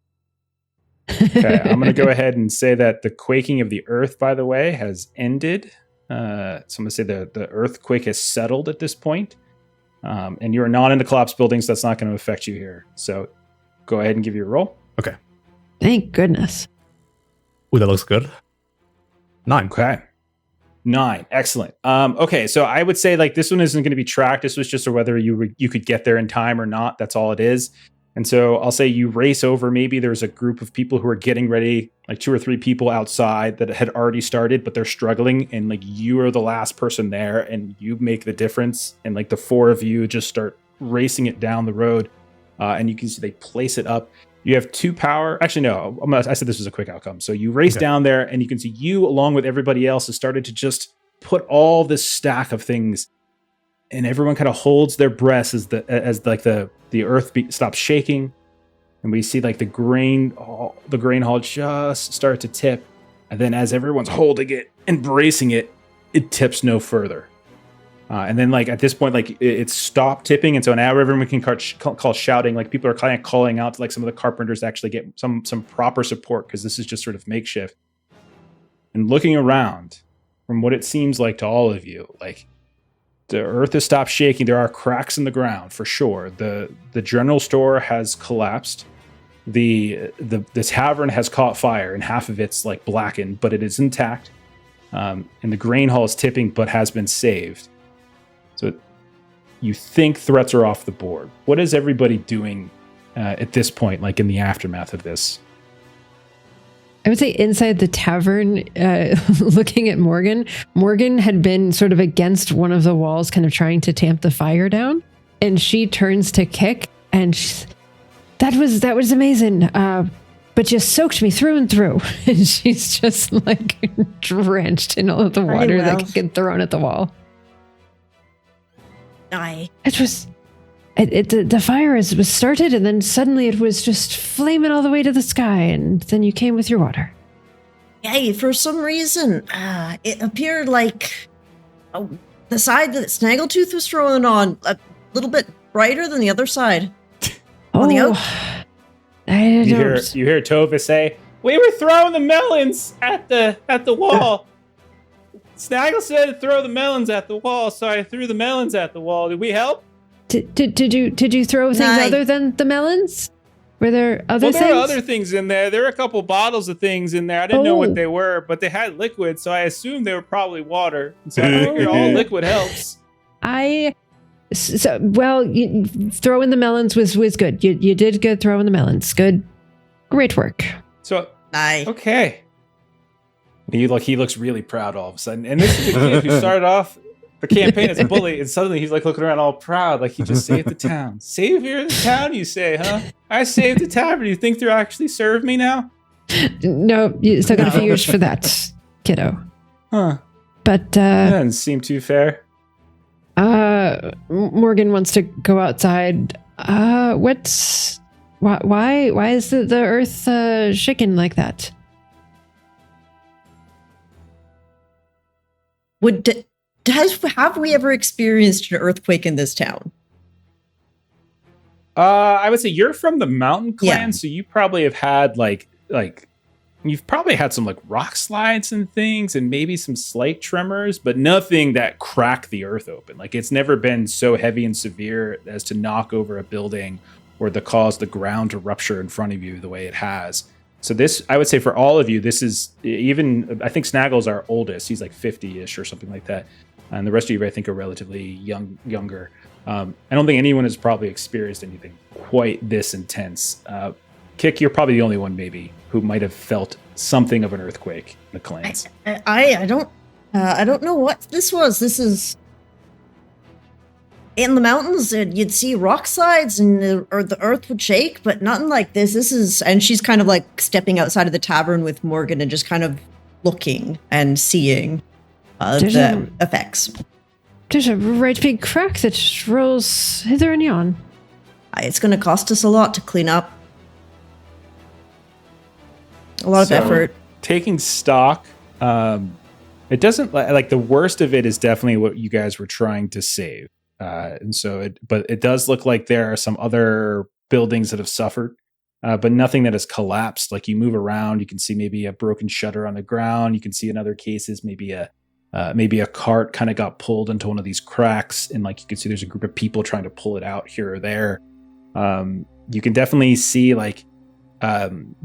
Okay, I'm going to go ahead and say that the quaking of the earth, by the way, has ended. So I'm going to say the earthquake has settled at this point. And you are not in the collapsed buildings. So that's not going to affect you here. So go ahead and give your roll. Okay. Thank goodness. Ooh, that looks good. 9. Okay. 9. Excellent. Okay, so I would say like this one isn't going to be tracked. This was just whether you could get there in time or not. That's all it is. And so I'll say you race over. Maybe there's a group of people who are getting ready, like 2 or 3 people outside that had already started, but they're struggling. And like you are the last person there and you make the difference. And like the 4 of you just start racing it down the road. And you can see they place it up. You have 2 power. Actually, no, I said this was a quick outcome. So you race down there and you can see you, along with everybody else, has started to just put all this stack of things. And everyone kind of holds their breath as the earth stops shaking, and we see like the grain hall just start to tip, and then as everyone's holding it and bracing it, it tips no further. And then like at this point, like it stopped tipping, and so now everyone can call shouting. Like people are kind of calling out to like some of the carpenters to actually get some proper support because this is just sort of makeshift. And looking around, from what it seems like to all of you, like. The earth has stopped shaking. There are cracks in the ground for sure. The general store has collapsed. The tavern has caught fire and half of it's like blackened, but it is intact. And the grain hall is tipping, but has been saved. So you think threats are off the board. What is everybody doing at this point, like in the aftermath of this? I would say inside the tavern, looking at Morgan. Morgan had been sort of against one of the walls, kind of trying to tamp the fire down. And she turns to Kick, and that was amazing. But you soaked me through and through. And she's just like drenched in all of the water that could get thrown at the wall. It was... the fire was started, and then suddenly it was just flaming all the way to the sky, and then you came with your water. Yeah, for some reason, it appeared like the side that Snaggletooth was throwing on a little bit brighter than the other side. On the oak. You hear Tova say, "We were throwing the melons at the wall." Snaggle said to throw the melons at the wall, so I threw the melons at the wall. Did we help? Did you throw things other than the melons? Were there other things? There were other things in there. There were a couple bottles of things in there. I didn't know what they were, but they had liquid, so I assumed they were probably water. So I figured all liquid helps. Throwing the melons was good. You did good throwing the melons. Good. Great work. So, okay. He looks really proud all of a sudden. And this is a kid who started off the campaign as a bully, and suddenly he's like looking around all proud, like he just saved the town. Savior of the town, you say, huh? I saved the tavern. You think they'll actually serve me now? No, you still got a few years for that, kiddo. Huh. But that doesn't seem too fair. Morgan wants to go outside. Why is the earth shaking like that? Have we ever experienced an earthquake in this town? I would say you're from the Mountain Clan, so you probably have had like you've probably had some like rock slides and things, and maybe some slight tremors, but nothing that cracked the earth open. Like it's never been so heavy and severe as to knock over a building or to cause the ground to rupture in front of you the way it has. So this, I would say for all of you, this is even, I think Snaggle's our oldest. He's like 50-ish or something like that. And the rest of you, I think, are relatively younger. I don't think anyone has probably experienced anything quite this intense. Kick, you're probably the only one maybe who might have felt something of an earthquake in the clans. I don't know what this was. This is in the mountains, you'd see rock slides and the earth would shake, but nothing like this. And she's kind of like stepping outside of the tavern with Morgan and just kind of looking and seeing the effects. There's a right big crack that rolls hither and yon. It's going to cost us a lot to clean up. A lot of effort. Taking stock, it doesn't like the worst of it is definitely what you guys were trying to save. But it does look like there are some other buildings that have suffered, but nothing that has collapsed. Like you move around, you can see maybe a broken shutter on the ground. You can see in other cases, maybe a cart kind of got pulled into one of these cracks. And like, you can see there's a group of people trying to pull it out here or there. You can definitely see like, some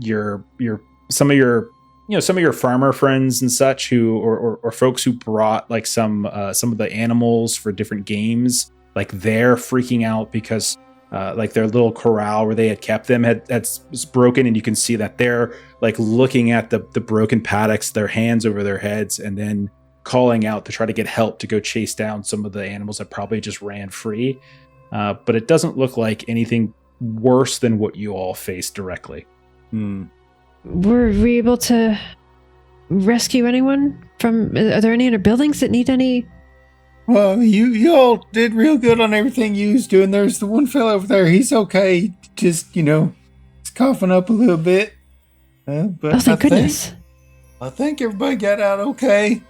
of your farmer friends and such who, or folks who brought like some of the animals for different games, like they're freaking out because like their little corral where they had kept them was broken, and you can see that they're like looking at the broken paddocks, their hands over their heads, and then calling out to try to get help to go chase down some of the animals that probably just ran free. But it doesn't look like anything worse than what you all faced directly. Were we able to rescue anyone from? Are there any other buildings that need any? Well, you all did real good on everything you was doing. There's the one fellow over there. He's okay. Just, he's coughing up a little bit. But thank goodness. I think everybody got out okay.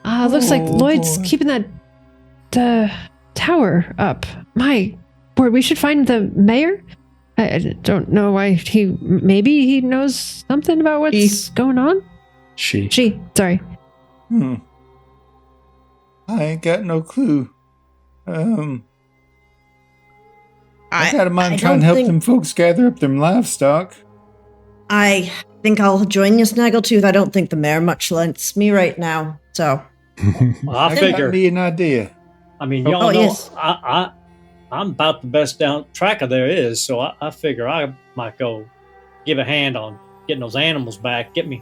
Looks like Lloyd's keeping that tower up. My word, we should find the mayor. I don't know why maybe he knows something about what's going on. She, sorry. I ain't got no clue. I got a mind trying to help them folks gather up them livestock. I think I'll join you, Snaggletooth. I don't think the mayor much lets me right now, so. Well, I figure. Got me an idea. I mean, y'all know, yes. I'm about the best down tracker there is, so I figure I might go give a hand on getting those animals back. Get me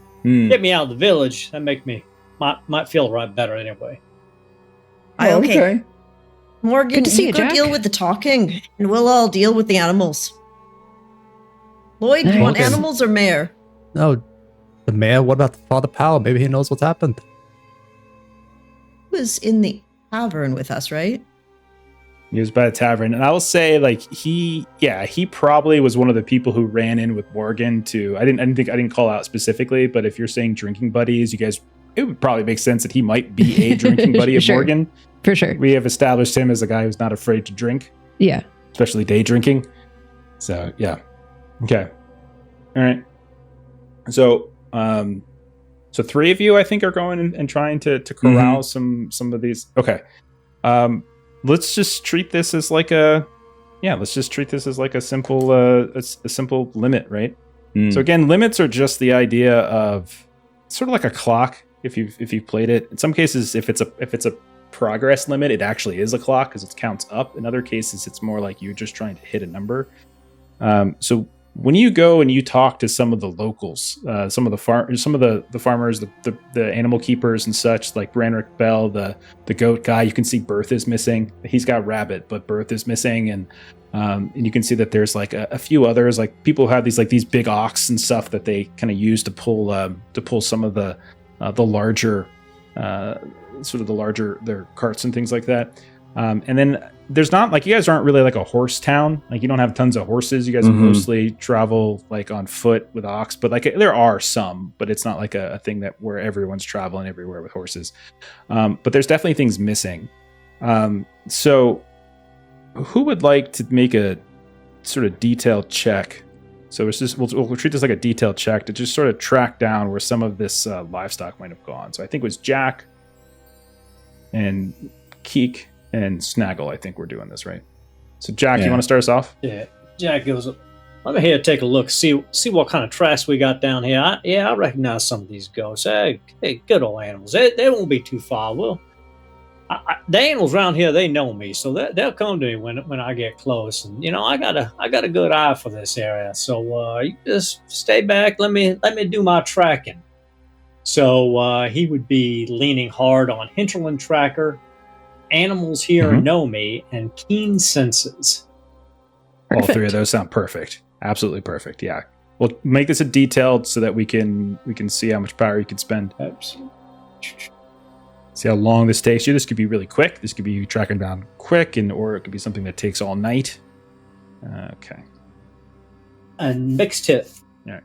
out of the village. That might feel right better anyway. Okay. Morgan, you go deal with the talking, and we'll all deal with the animals. Lloyd, you want animals or mayor? No, the mayor. What about Father Powell? Maybe he knows what's happened. He was in the tavern with us, right? He was by the tavern, and I will say, like he probably was one of the people who ran in with Morgan to. I didn't call out specifically, but if you're saying drinking buddies, you guys, it would probably make sense that he might be a drinking buddy of Morgan. For sure, we have established him as a guy who's not afraid to drink. Yeah, especially day drinking. So yeah, okay, all right. So three of you, I think, are going and trying to corral some of these. Okay. Let's just treat this as like a simple limit, right? So again, limits are just the idea of sort of like a clock. If you've played it, in some cases, if it's a progress limit, it actually is a clock because it counts up. In other cases, it's more like you're just trying to hit a number. So when you go and you talk to some of the locals, some of the farmers, the animal keepers and such, like Branrick Bell, the goat guy, you can see Berth is missing. He's got rabbit, but Berth is missing, and you can see that there's like a few others, like people who have these big ox and stuff that they kind of use to pull some of the larger their carts and things like that. And then there's not, like, you guys aren't really like a horse town. Like, you don't have tons of horses. You guys mostly travel like on foot with ox, but like there are some, but it's not like a thing that where everyone's traveling everywhere with horses. But there's definitely things missing. So who would like to make a sort of detailed check? So it's just, we'll treat this like a detailed check to just sort of track down where some of this livestock might have gone. So I think it was Jack and Keek and Snaggle. I think we're doing this right. So Jack, you want to start us off? Yeah, Jack goes, let me here take a look, see what kind of trash we got down here. I recognize some of these ghosts. Hey, good old animals. They won't be too far. Well, the animals around here, they know me, so they'll come to me when I get close. And I got a good eye for this area. So you just stay back. Let me do my tracking. So he would be leaning hard on Hinterland Tracker animals here know me, and keen senses. All three of those sound perfect. Absolutely perfect. Yeah. We'll make this a detailed so that we can see how much power you can spend. Absolutely. See how long this takes you. This could be really quick. This could be you tracking down quick, or it could be something that takes all night. Okay. A mixed hit. Yeah.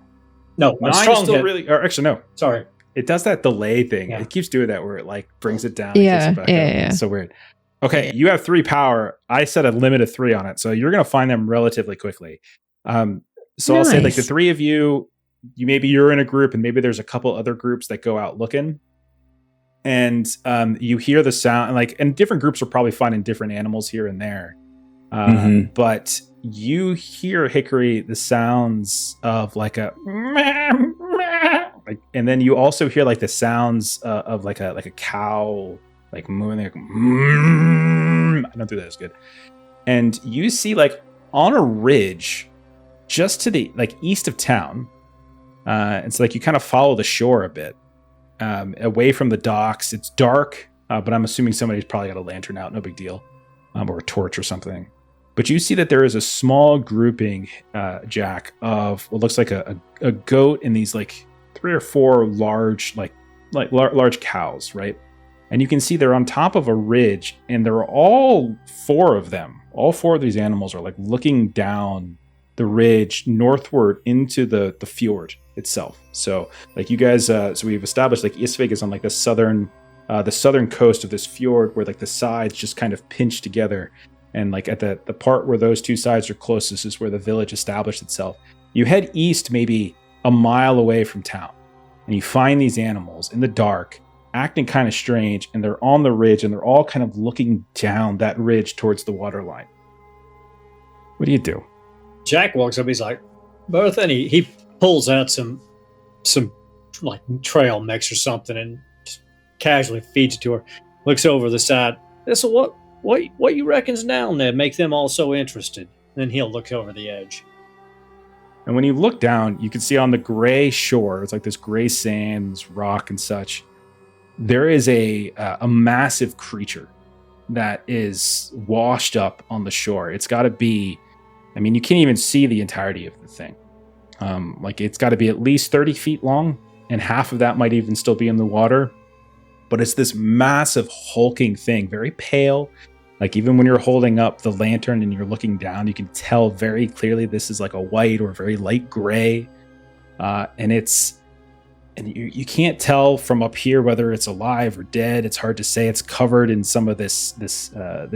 No, a 9 strong is still hit. really. Or actually, no. Sorry. It does that delay thing. Yeah. It keeps doing that where it like brings it down. Yeah, And back yeah, up. yeah. It's so weird. Okay, you have 3 power. I set a limit of 3 on it, so you're going to find them relatively quickly. So I'll say like the 3 of you, you're in a group, and maybe there's a couple other groups that go out looking, and you hear the sound. And different groups are probably finding different animals here and there, but you hear, Hickory, the sounds of like a. And then you also hear like the sounds of like a cow like moving. Like, I don't do that as good. And you see like on a ridge, just to the like east of town. It's like you kind of follow the shore a bit, away from the docks. It's dark, but I'm assuming somebody's probably got a lantern out. No big deal, or a torch or something. But you see that there is a small grouping, Jack, of what looks like a goat and these like 3 or 4 large large cows, right? And you can see they're on top of a ridge, and they're all 4 of them. All 4 of these animals are like looking down the ridge northward into the fjord itself. So like you guys, so we've established like Isvig is on like the southern coast of this fjord, where like the sides just kind of pinch together. And like at the part where those 2 sides are closest is where the village established itself. You head east maybe a mile away from town, and you find these animals in the dark acting kind of strange, and they're on the ridge, and they're all kind of looking down that ridge towards the water line. What do you do? Jack walks up. He's like, Bertha, and he pulls out some like trail mix or something and just casually feeds it to her. Looks over the side. So what you reckon's down there make them all so interested? Then he'll look over the edge. And when you look down, you can see on the gray shore, it's like this gray sand, this rock and such, there is a massive creature that is washed up on the shore. It's got to be, I mean, you can't even see the entirety of the thing. Like it's got to be at least 30 feet long, and half of that might even still be in the water. But it's this massive hulking thing, very pale. Like even when you're holding up the lantern and you're looking down, you can tell very clearly this is like a white or very light gray. And you can't tell from up here whether it's alive or dead. It's hard to say. It's covered in some of this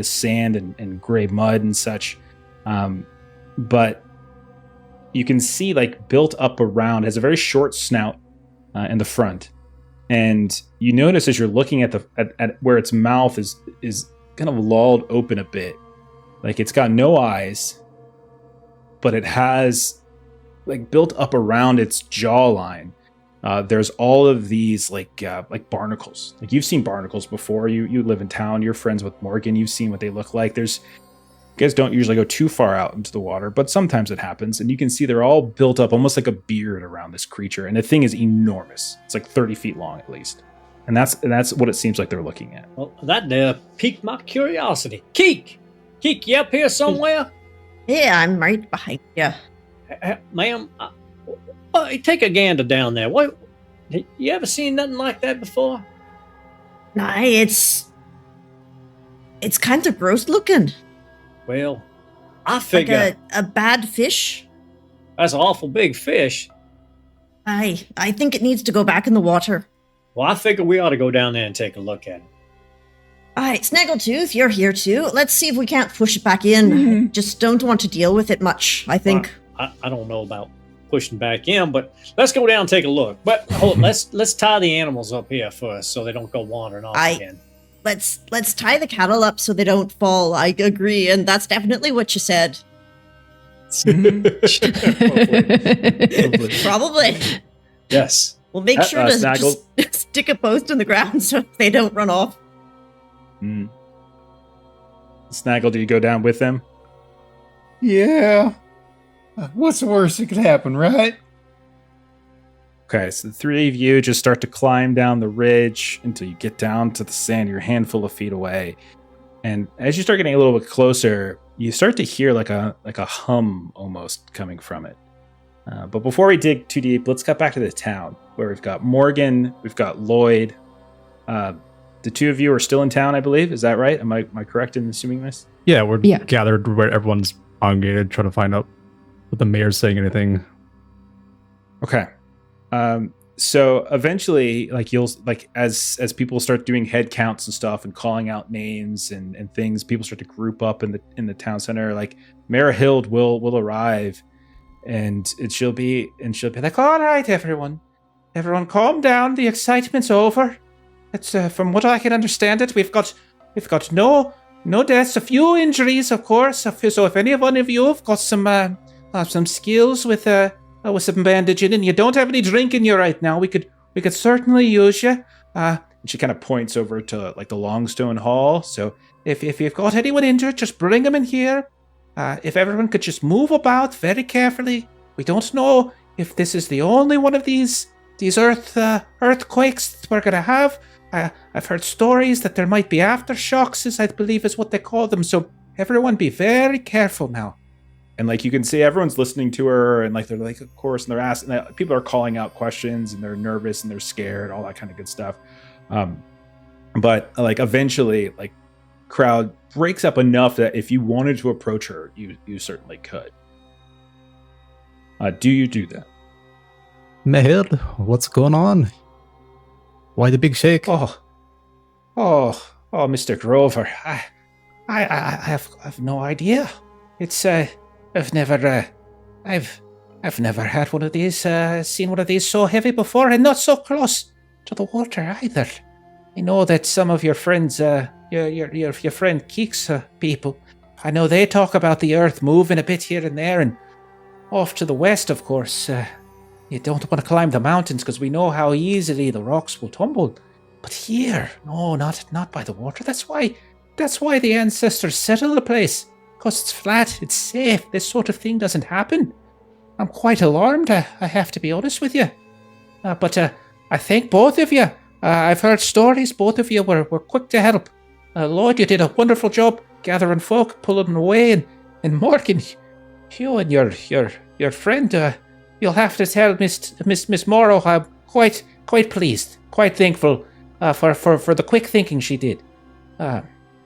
sand and gray mud and such. But you can see like built up around, has a very short snout in the front. And you notice as you're looking at where its mouth is kind of lolled open a bit. Like it's got no eyes, but it has like built up around its jawline. There's all of these like barnacles. Like you've seen barnacles before. You live in town. You're friends with Morgan. You've seen what they look like. You guys don't usually go too far out into the water, but sometimes it happens. And you can see they're all built up almost like a beard around this creature. And the thing is enormous. It's like 30 feet long at least. And that's what it seems like they're looking at. Well, that there piqued my curiosity. Keek, you up here somewhere? Yeah, I'm right behind you. Ma'am, take a gander down there. What? You ever seen nothing like that before? Nah, it's kind of gross looking. Well, I figure like a bad fish. That's an awful big fish. I think it needs to go back in the water. Well, I figure we ought to go down there and take a look at it. All right, Snaggletooth, you're here too. Let's see if we can't push it back in. Mm-hmm. Just don't want to deal with it much, I think. Well, I don't know about pushing back in, but let's go down and take a look. But let's tie the animals up here first so they don't go wandering off again. Let's tie the cattle up so they don't fall. I agree, and that's definitely what you said. Probably. Yes. We'll make sure to just stick a post in the ground so they don't run off. Snaggle, do you go down with them? Yeah. What's the worst that could happen, right? Okay, so the 3 of you just start to climb down the ridge until you get down to the sand. You're a handful of feet away. And as you start getting a little bit closer, you start to hear like a hum almost coming from it. But before we dig too deep, let's cut back to the town where we've got Morgan, we've got Lloyd. The two of you are still in town, I believe. Is that right? Am I correct in assuming this? Yeah, we're gathered where everyone's congregated, trying to find out what the mayor's saying anything. Okay. So eventually, like you'll like as people start doing head counts and stuff and calling out names and things, people start to group up in the town center. Like Mayor Hild will arrive, and she'll be like, "All right, everyone, calm down. The excitement's over. It's from what I can understand it, we've got no deaths, a few injuries, of course. So if any one of you have got some skills with some bandaging and you don't have any drink in you right now, we could certainly use you." And she kind of points over to like the Longstone Hall. So if you've got anyone injured, just bring them in here. If everyone could just move about very carefully. We don't know if this is the only one of these earthquakes that we're gonna have. I've heard stories that there might be aftershocks, I believe is what they call them. So everyone be very careful now. And like you can see everyone's listening to her, and like they're like, of course, and they're asking, people are calling out questions, and they're nervous and they're scared, all that kind of good stuff. But like eventually, like crowd breaks up enough that if you wanted to approach her, you certainly could. Do you do that? Mayor, what's going on? Why the big shake? Oh, Mr. Grover, I have no idea. It's I've never had one of these, seen one of these so heavy before, and not so close to the water either. I know that some of your friends, your friend Keek's people, I know they talk about the earth moving a bit here and there, and off to the west, of course. You don't want to climb the mountains because we know how easily the rocks will tumble. But here, no, not by the water. That's why the ancestors settled the place. Because it's flat, it's safe. This sort of thing doesn't happen. I'm quite alarmed, I have to be honest with you. But I thank both of you. I've heard stories. Both of you were quick to help. Lloyd, you did a wonderful job gathering folk, pulling them away. And Morgan, you and your friend, you'll have to tell Miss Morrow I'm quite pleased, quite thankful for the quick thinking she did.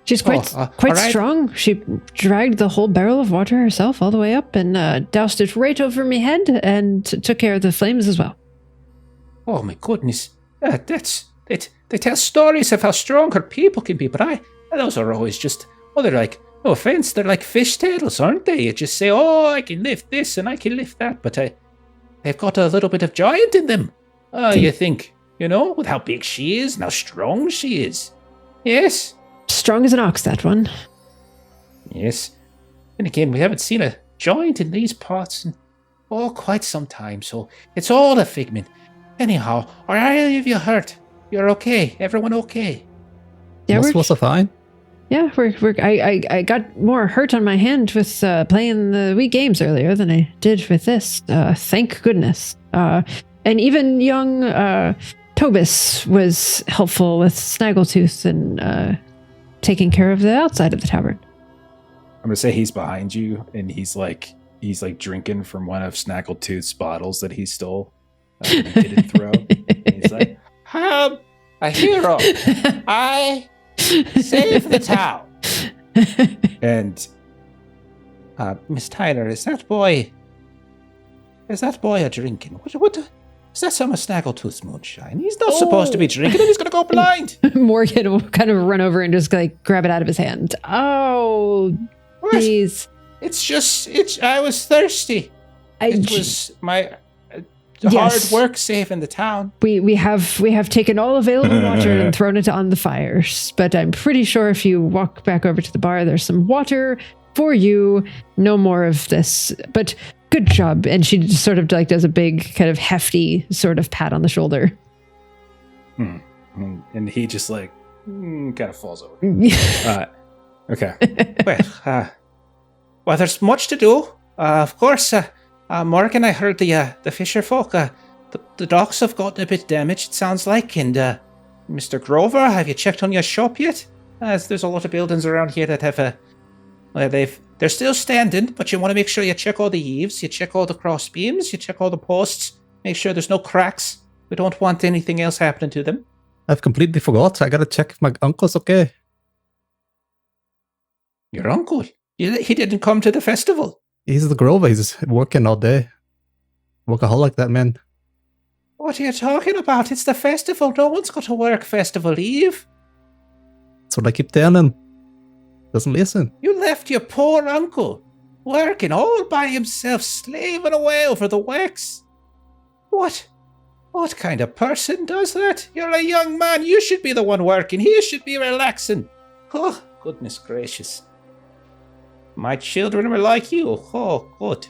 She's quite right. Strong. She dragged the whole barrel of water herself all the way up and doused it right over my head and took care of the flames as well. Oh my goodness. They tell stories of how strong her people can be, but those are always just, they're like, no offense, they're like fishtails, aren't they? You just say, I can lift this and I can lift that, but they've got a little bit of giant in them. You think, with how big she is and how strong she is. Yes. Strong as an ox, that one. Yes. And again, we haven't seen a giant in these parts in quite some time, so it's all a figment. Anyhow, are any of you hurt? You're okay? Everyone okay? Yeah, we're fine. Yeah, I got more hurt on my hand with playing the Wii games earlier than I did with this. Thank goodness. And even young Tobis was helpful with Snaggletooth and taking care of the outside of the tavern. I'm gonna say he's behind you, and he's like drinking from one of Snaggletooth's bottles that he stole. He didn't throw. And he's like, a hero. I save the town. And Miss Tyler, is that boy a drinking? What is that some of Snaggletooth's moonshine? He's not supposed to be drinking it. He's gonna go blind. Morgan will kind of run over and just like grab it out of his hand. Oh, please. I was thirsty. It was my hard work saving the town. We have taken all available water and thrown it on the fires, but I'm pretty sure if you walk back over to the bar, there's some water for you. No more of this, but good job. And she just sort of like does a big kind of hefty sort of pat on the shoulder. And he just like kind of falls over. Okay. Well, there's much to do. Of course, Morgan, I heard the fisher folk, the docks have gotten a bit damaged, it sounds like. And Mr. Grover, have you checked on your shop yet? There's a lot of buildings around here that have they're still standing, but you want to make sure you check all the eaves, you check all the cross beams, you check all the posts, make sure there's no cracks. We don't want anything else happening to them. I've completely forgot. I gotta check if my uncle's okay. Your uncle? He didn't come to the festival. He's the grover. He's working all day. Workaholic, that man. What are you talking about? It's the festival. No one's got to work Festival Eve. That's what I keep telling him. Doesn't listen. You left your poor uncle working all by himself, slaving away over the wax. What kind of person does that? You're a young man. You should be the one working. He should be relaxing. Oh, goodness gracious. My children are like you. Oh, good.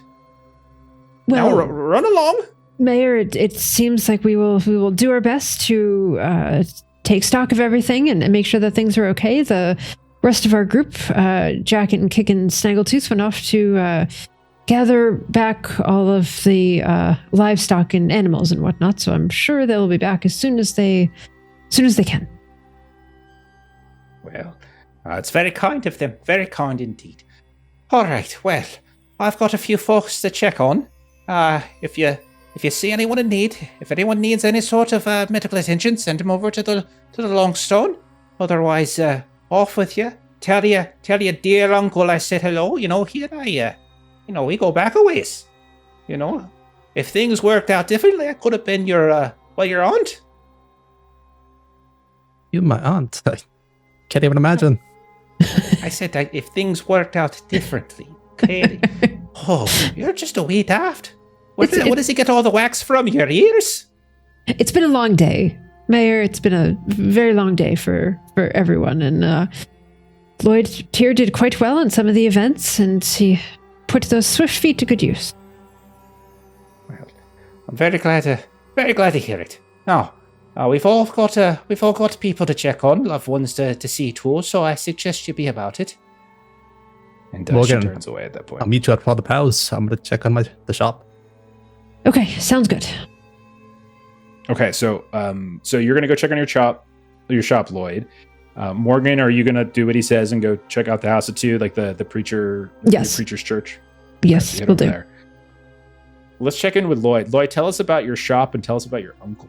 Well, now run along. Mayor, it seems like we will do our best to take stock of everything and make sure that things are okay. The rest of our group, Jack and Kick and Snaggletooth, went off to gather back all of the livestock and animals and whatnot. So I'm sure they'll be back as soon as they can. Well, it's very kind of them. Very kind indeed. All right. Well, I've got a few folks to check on. If you see anyone in need, if anyone needs any sort of medical attention, send them over to the Longstone. Otherwise, off with you. Tell your dear uncle I said hello. You know, he and I, we go back a ways. You know, if things worked out differently, I could have been your aunt. You my aunt? I can't even imagine. I said if things worked out differently. Clearly. Oh, you're just a wee daft. Where does he get all the wax from? Your ears? It's been a long day, Mayor. It's been a very long day for everyone. And Lloyd here did quite well in some of the events, and he put those swift feet to good use. Well, I'm very glad to hear it. Now, we've all got people to check on, loved ones to see to, so I suggest you be about it. And Morgan, she turns away at that point. I'll meet you at Father Powell's. I'm gonna check on the shop. Okay, sounds good. Okay, so you're gonna go check on your shop, Lloyd. Morgan, are you gonna do what he says and go check out the house too, like the preacher? Yes. The preacher's church. Yes, Right, we'll do. there. Let's check in with Lloyd. Lloyd, tell us about your shop and tell us about your uncle.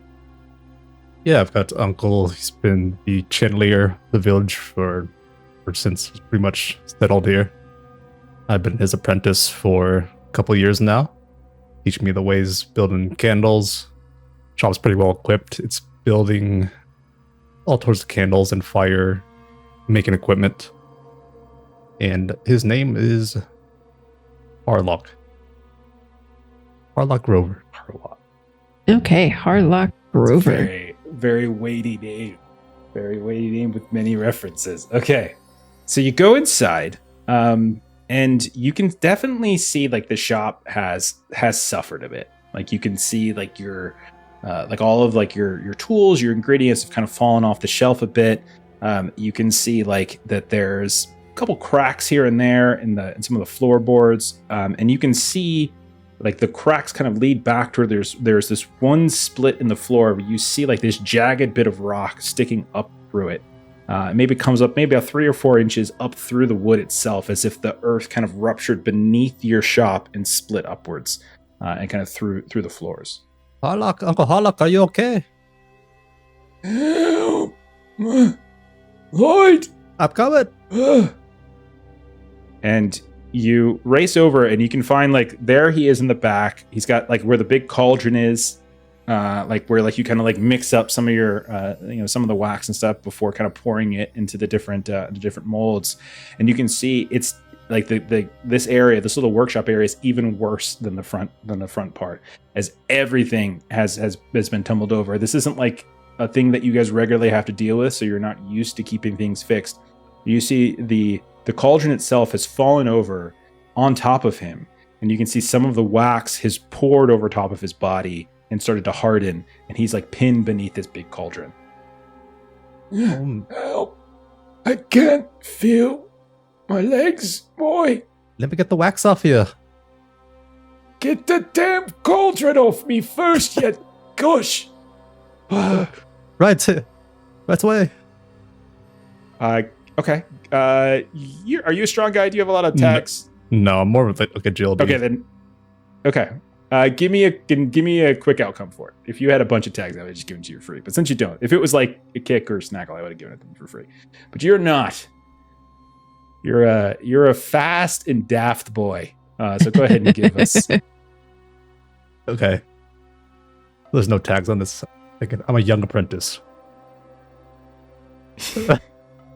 Yeah, I've got uncle. He's been the chandelier of the village for since he's pretty much settled here. I've been his apprentice for a couple of years now, teaching me the ways building candles. Shop's pretty well equipped. It's building all towards the candles and fire making equipment. And his name is Harlock. Harlock Grover. Harlock. Okay, Harlock Grover. Very, very weighty name. Very weighty name with many references. Okay, so you go inside, and you can definitely see like the shop has suffered a bit. Like you can see like your like all of like your tools, your ingredients have kind of fallen off the shelf a bit. You can see like that there's a couple cracks here and there in some of the floorboards, and you can see like the cracks kind of lead back to where there's this one split in the floor where you see like this jagged bit of rock sticking up through it. Maybe it comes up maybe about 3 or 4 inches up through the wood itself, as if the earth kind of ruptured beneath your shop and split upwards, and kind of through the floors. Harlock, Uncle Harlock, are you okay? Help! Lloyd! I'm coming. And you race over and you can find like there he is in the back. He's got like where the big cauldron is, like where like you kind of like mix up some of your some of the wax and stuff before kind of pouring it into the different molds. And you can see it's like this area, this little workshop area, is even worse than the front part, as everything has been tumbled over. This isn't like a thing that you guys regularly have to deal with, so you're not used to keeping things fixed. You see the cauldron itself has fallen over on top of him, and you can see some of the wax has poured over top of his body and started to harden, and he's like pinned beneath this big cauldron. Help! I can't feel my legs, boy. Let me get the wax off you. Get the damn cauldron off me first, you gush. Right away. Okay. Are you a strong guy? Do you have a lot of attacks? No, I'm more of like agility. Okay, then. Okay. Give me a quick outcome for it. If you had a bunch of tags, I would have just given it to you for free. But since you don't, if it was like a kick or a snaggle, I would have given it to them for free. But you're not. You're a fast and daft boy. So go ahead and give us. Okay. There's no tags on this. I'm a young apprentice.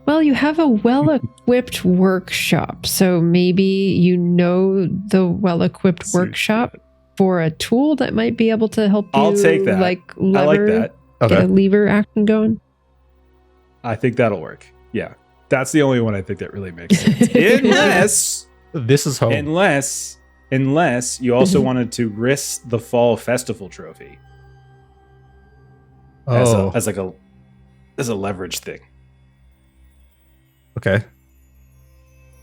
Well, you have a well-equipped workshop, so maybe you know the well-equipped workshop for a tool that might be able to help you. I'll take that. Like lever, I like that. Okay. Get a lever action going. I think that'll work. Yeah, that's the only one I think that really makes sense. This is home. Unless you also wanted to risk the fall festival trophy as a leverage thing. Okay.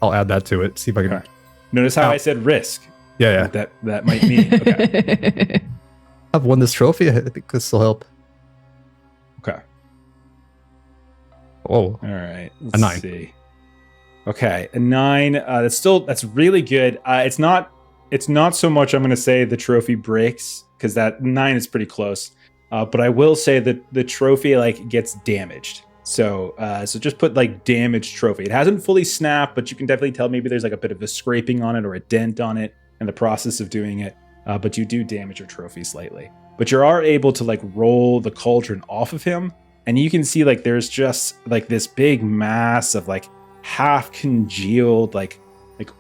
I'll add that to it. See if I can. Okay. Notice how I said risk. Yeah. That might mean. Okay. I've won this trophy. I think this will help. Okay. Oh. All right. Let's 9. see. Okay, a 9. That's really good. It's not so much. I'm going to say the trophy breaks because that 9 is pretty close. But I will say that the trophy gets damaged. So just put damaged trophy. It hasn't fully snapped, but you can definitely tell maybe there's a bit of a scraping on it or a dent on it in the process of doing it. But you do damage your trophy slightly. But you are able to roll the cauldron off of him, and you can see there's just this big mass of half congealed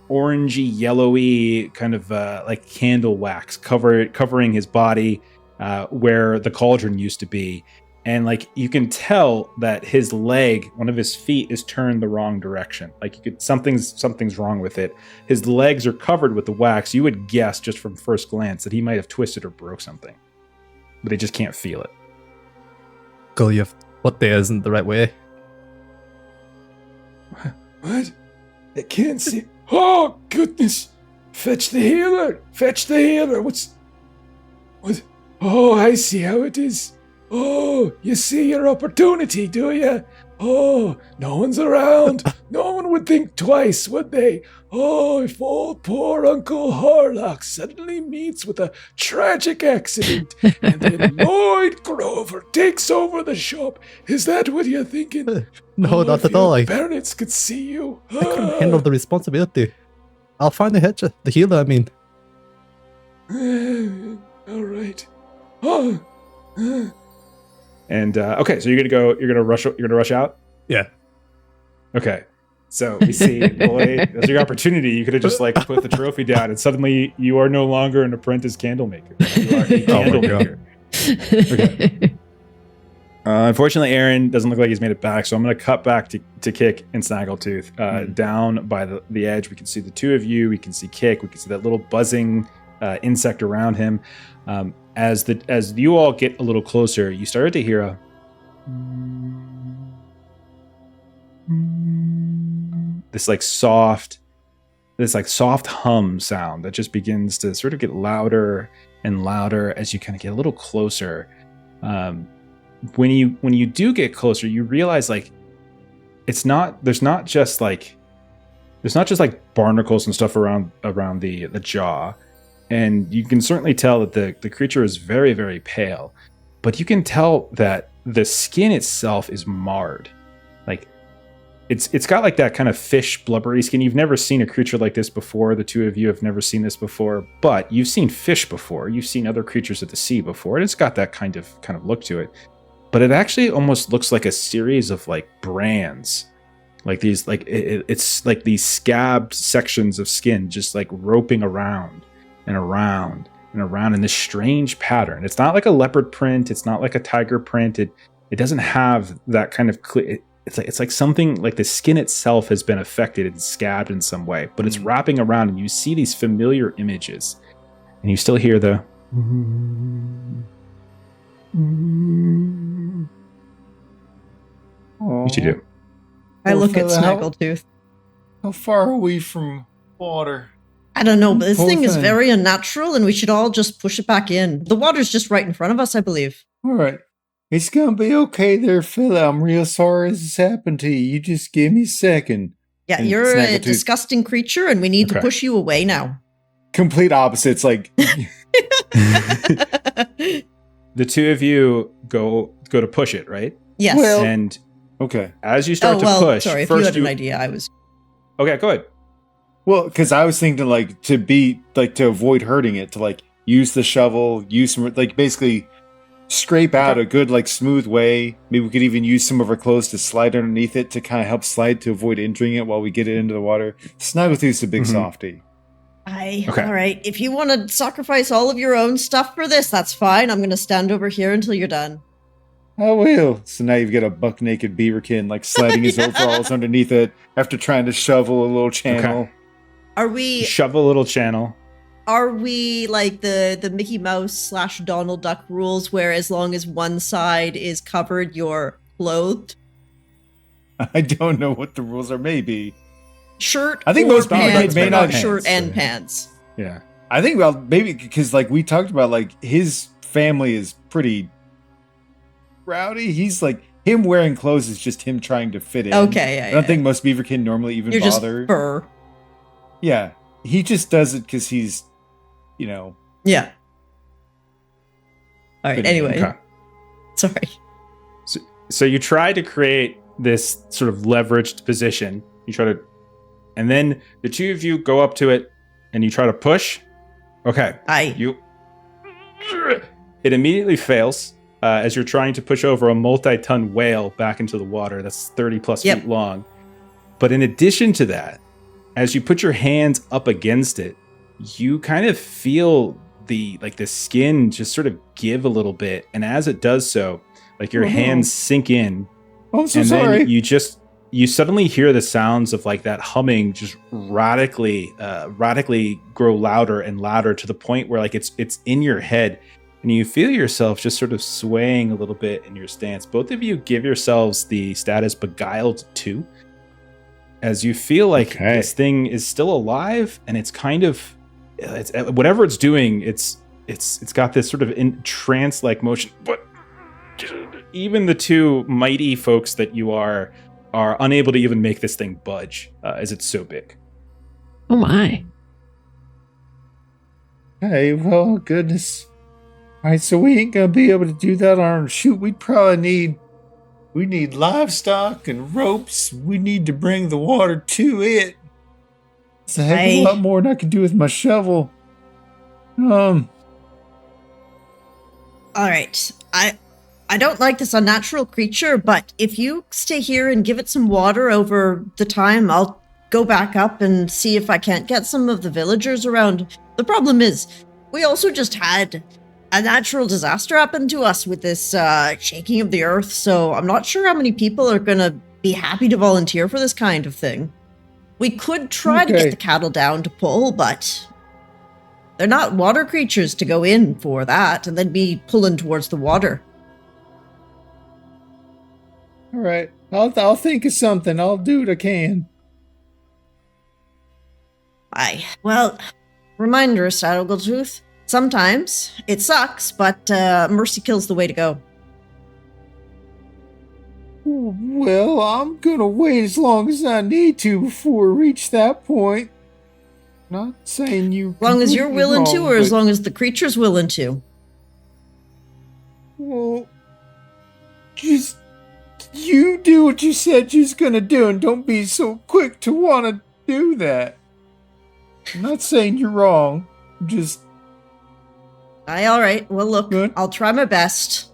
orangey yellowy kind of candle wax covering his body where the cauldron used to be. And you can tell that his leg, one of his feet, is turned the wrong direction. Something's wrong with it. His legs are covered with the wax. You would guess just from first glance that he might have twisted or broke something, but they just can't feel it. Goliath, what there isn't the right way? What? I can't see. Oh goodness! Fetch the healer! Fetch the healer! What? Oh, I see how it is. Oh, you see your opportunity, do you? Oh, no one's around. No one would think twice, would they? Oh, if old poor Uncle Harlock suddenly meets with a tragic accident and then Lloyd Grover takes over the shop, is that what you're thinking? No, not at all. Parents could see you. I couldn't handle the responsibility. I'll find the healer, I mean. All right. Oh. And okay, so you're gonna rush out? Yeah. Okay. So we see, boy, that's your opportunity. You could have just put the trophy down, and suddenly you are no longer an apprentice candlemaker. You are a candlemaker. Okay. Unfortunately, Aaron doesn't look like he's made it back, so I'm going to cut back to Kick and Snaggletooth. Down by the edge, we can see the two of you. We can see Kick. We can see that little buzzing insect around him. As you all get a little closer, you started to hear this soft hum sound that just begins to sort of get louder and louder as you kind of get a little closer. When you do get closer, you realize there's not just barnacles and stuff around the jaw. And you can certainly tell that the creature is very, very pale, but you can tell that the skin itself is marred. It's got that kind of fish blubbery skin. You've never seen a creature like this before. The two of you have never seen this before, but you've seen fish before. You've seen other creatures of the sea before, and it's got that kind of look to it. But it actually almost looks like a series of brands. It's like these scabbed sections of skin just roping around and around and around in this strange pattern. It's not like a leopard print. It's not like a tiger print. It doesn't have that kind of it's like something like the skin itself has been affected and scabbed in some way, but it's wrapping around, and you see these familiar images, and you still hear the what you do? I look at Snaggletooth. How far are we from water? I don't know, but this Poor thing is thing. very unnatural, and we should all just push it back in. The water's just right in front of us, I believe. All right. It's gonna be okay there, fella. I'm real sorry this happened to you. You just give me a second. Yeah, And you're a Snaggletooth- disgusting creature, and we need to Okay. push you away now. Complete opposites. Like, The two of you go to push it, right? Yes. Well- And okay. as you start to push, sorry, if first you had an idea, I was... Okay, go ahead. Well, because I was thinking like to avoid hurting it, to like use the shovel, use some like basically scrape out a good like smooth way. Maybe we could even use some of our clothes to slide underneath it to kind of help slide to avoid injuring it while we get it into the water. Snaggletooth's a big Mhm. softy. Okay. All right, if you want to sacrifice all of your own stuff for this, that's fine. I'm going to stand over here until you're done. I will. So now you've got a buck naked beaverkin like sliding his Yeah. overalls underneath it after trying to shovel a little channel. Okay. Are we Shove a little channel. like the Mickey Mouse / Donald Duck rules where as long as one side is covered, you're clothed? I don't know what the rules are. Maybe. Shirt I think or most people pants, may but not not shirt pants, and so- pants. Yeah. I think well maybe because like we talked about like his family is pretty rowdy. He's like him wearing clothes is just him trying to fit in. Okay, I don't think most beaverkin normally even you're bother. just fur. Yeah, he just does it because he's, you know. Yeah. All right. Fitting in. Anyway, Okay. sorry. So you try to create this sort of leveraged position. You try to, and then the two of you go up to it, and you try to push. Okay, you. It immediately fails as you're trying to push over a multi-ton whale back into the water that's 30 plus Yep. feet long. But in addition to that, as you put your hands up against it, you kind of feel the skin just sort of give a little bit, and as it does so, like your Oh, no. hands sink in. Oh, I'm so And sorry. then you suddenly hear the sounds of like that humming just radically grow louder and louder to the point where like it's in your head, and you feel yourself just sort of swaying a little bit in your stance. Both of you give yourselves the status Beguiled 2, as you feel like Okay. this thing is still alive, and it's kind of whatever it's doing, it's got this sort of trance-like motion, but even the two mighty folks that you are unable to even make this thing budge, as it's so big. Oh my. Hey, well, goodness. All right, so we ain't gonna be able to do that on our shoot. We need livestock and ropes. We need to bring the water to it. It's a heck of a lot more than I can do with my shovel. All right. I don't like this unnatural creature, but if you stay here and give it some water over the time, I'll go back up and see if I can't get some of the villagers around. The problem is, we also just had a natural disaster happen to us with this shaking of the earth, so I'm not sure how many people are going to be happy to volunteer for this kind of thing. We could try to Okay. get the cattle down to pull, but they're not water creatures to go in for that and then be pulling towards the water. All right, I'll think of something. I'll do what I can. Well, reminder, Snaggletooth. Sometimes it sucks, but mercy kills the way to go. Well, I'm gonna wait as long as I need to before we reach that point. Not saying you. As long as you're completely willing to, wrong, or as but- long as the creature's willing to. Well, just you do what you said you was gonna do, and don't be so quick to want to do that. I'm not saying you're wrong. Just All right. Well, look, Good. I'll try my best.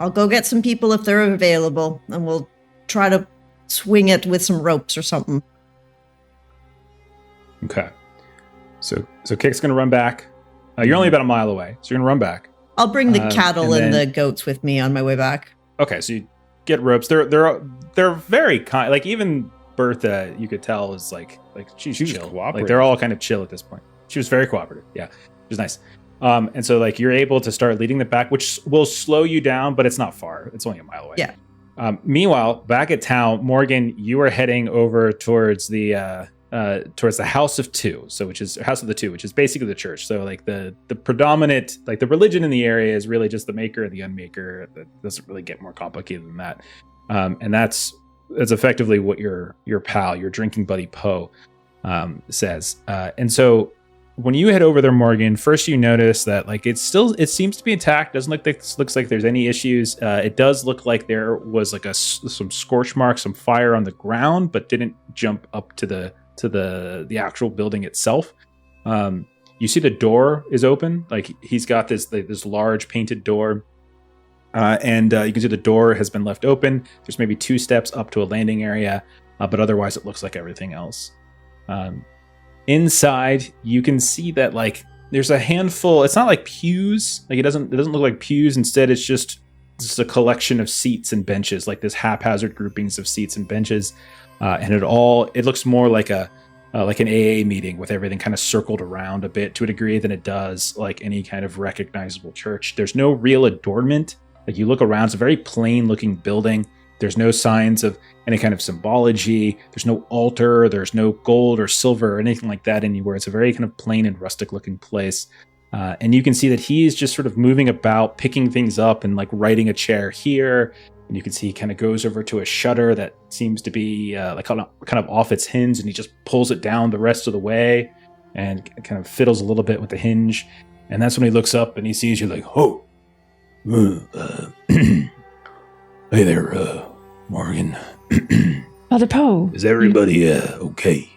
I'll go get some people if they're available, and we'll try to swing it with some ropes or something. Okay. So Kick's gonna run back. You're only about a mile away, so you're gonna run back. I'll bring the And cattle and then- the goats with me on my way back. Okay, so you get ropes. They're very kind. Like even Bertha, you could tell is like she's She was chill. Like cooperative. they're all kind of chill at this point. She was very cooperative. Yeah, which is nice. And so like you're able to start leading the back, which will slow you down, but it's not far. It's only a mile away. Yeah. Meanwhile, back at town, Morgan, you are heading over towards the towards the House of Two, which is House of the Two, which is basically the church. So like the predominant, like the religion in the area is really just the maker and the unmaker. That doesn't really get more complicated than that. And that's effectively what your pal, your drinking buddy Poe, says. And so when you head over there, Morgan, first you notice that like it seems to be intact. Doesn't looks like there's any issues. It does look like there was like some scorch marks, some fire on the ground, but didn't jump up to the actual building itself. You see the door is open. Like he's got this large painted door. And you can see the door has been left open. There's maybe 2 steps up to a landing area, but otherwise it looks like everything else. Inside, you can see that like there's a handful. It's not like pews. Like it doesn't look like pews. Instead, it's just a collection of seats and benches, like this haphazard groupings of seats and benches. And it looks more like an AA meeting with everything kind of circled around a bit to a degree than it does like any kind of recognizable church. There's no real adornment. Like you look around, it's a very plain looking building. There's no signs of any kind of symbology. There's no altar. There's no gold or silver or anything like that anywhere. It's a very kind of plain and rustic looking place. And you can see that he's just sort of moving about, picking things up and like righting a chair here. And you can see he kind of goes over to a shutter that seems to be like kind of off its hinge, and he just pulls it down the rest of the way and kind of fiddles a little bit with the hinge. And that's when he looks up and he sees you like, oh, hey there, Morgan. Father Poe. Is everybody okay?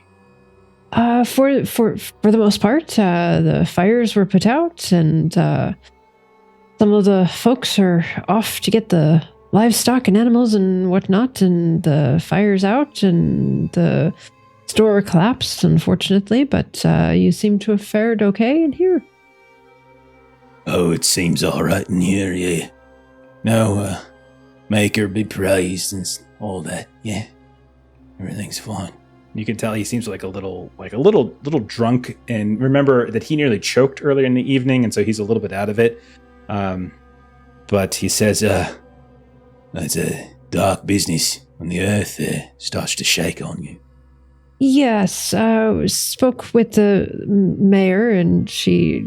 For the most part, the fires were put out, and some of the folks are off to get the livestock and animals and whatnot, and the fire's out, and the store collapsed, unfortunately, but you seem to have fared okay in here. Oh, it seems all right in here, yeah. No, Maker be praised and all that, yeah. Everything's fine. You can tell he seems like a little drunk, and remember that he nearly choked earlier in the evening, and so he's a little bit out of it. But he says, it's a dark business when the earth starts to shake on you. Yes, spoke with the mayor, and she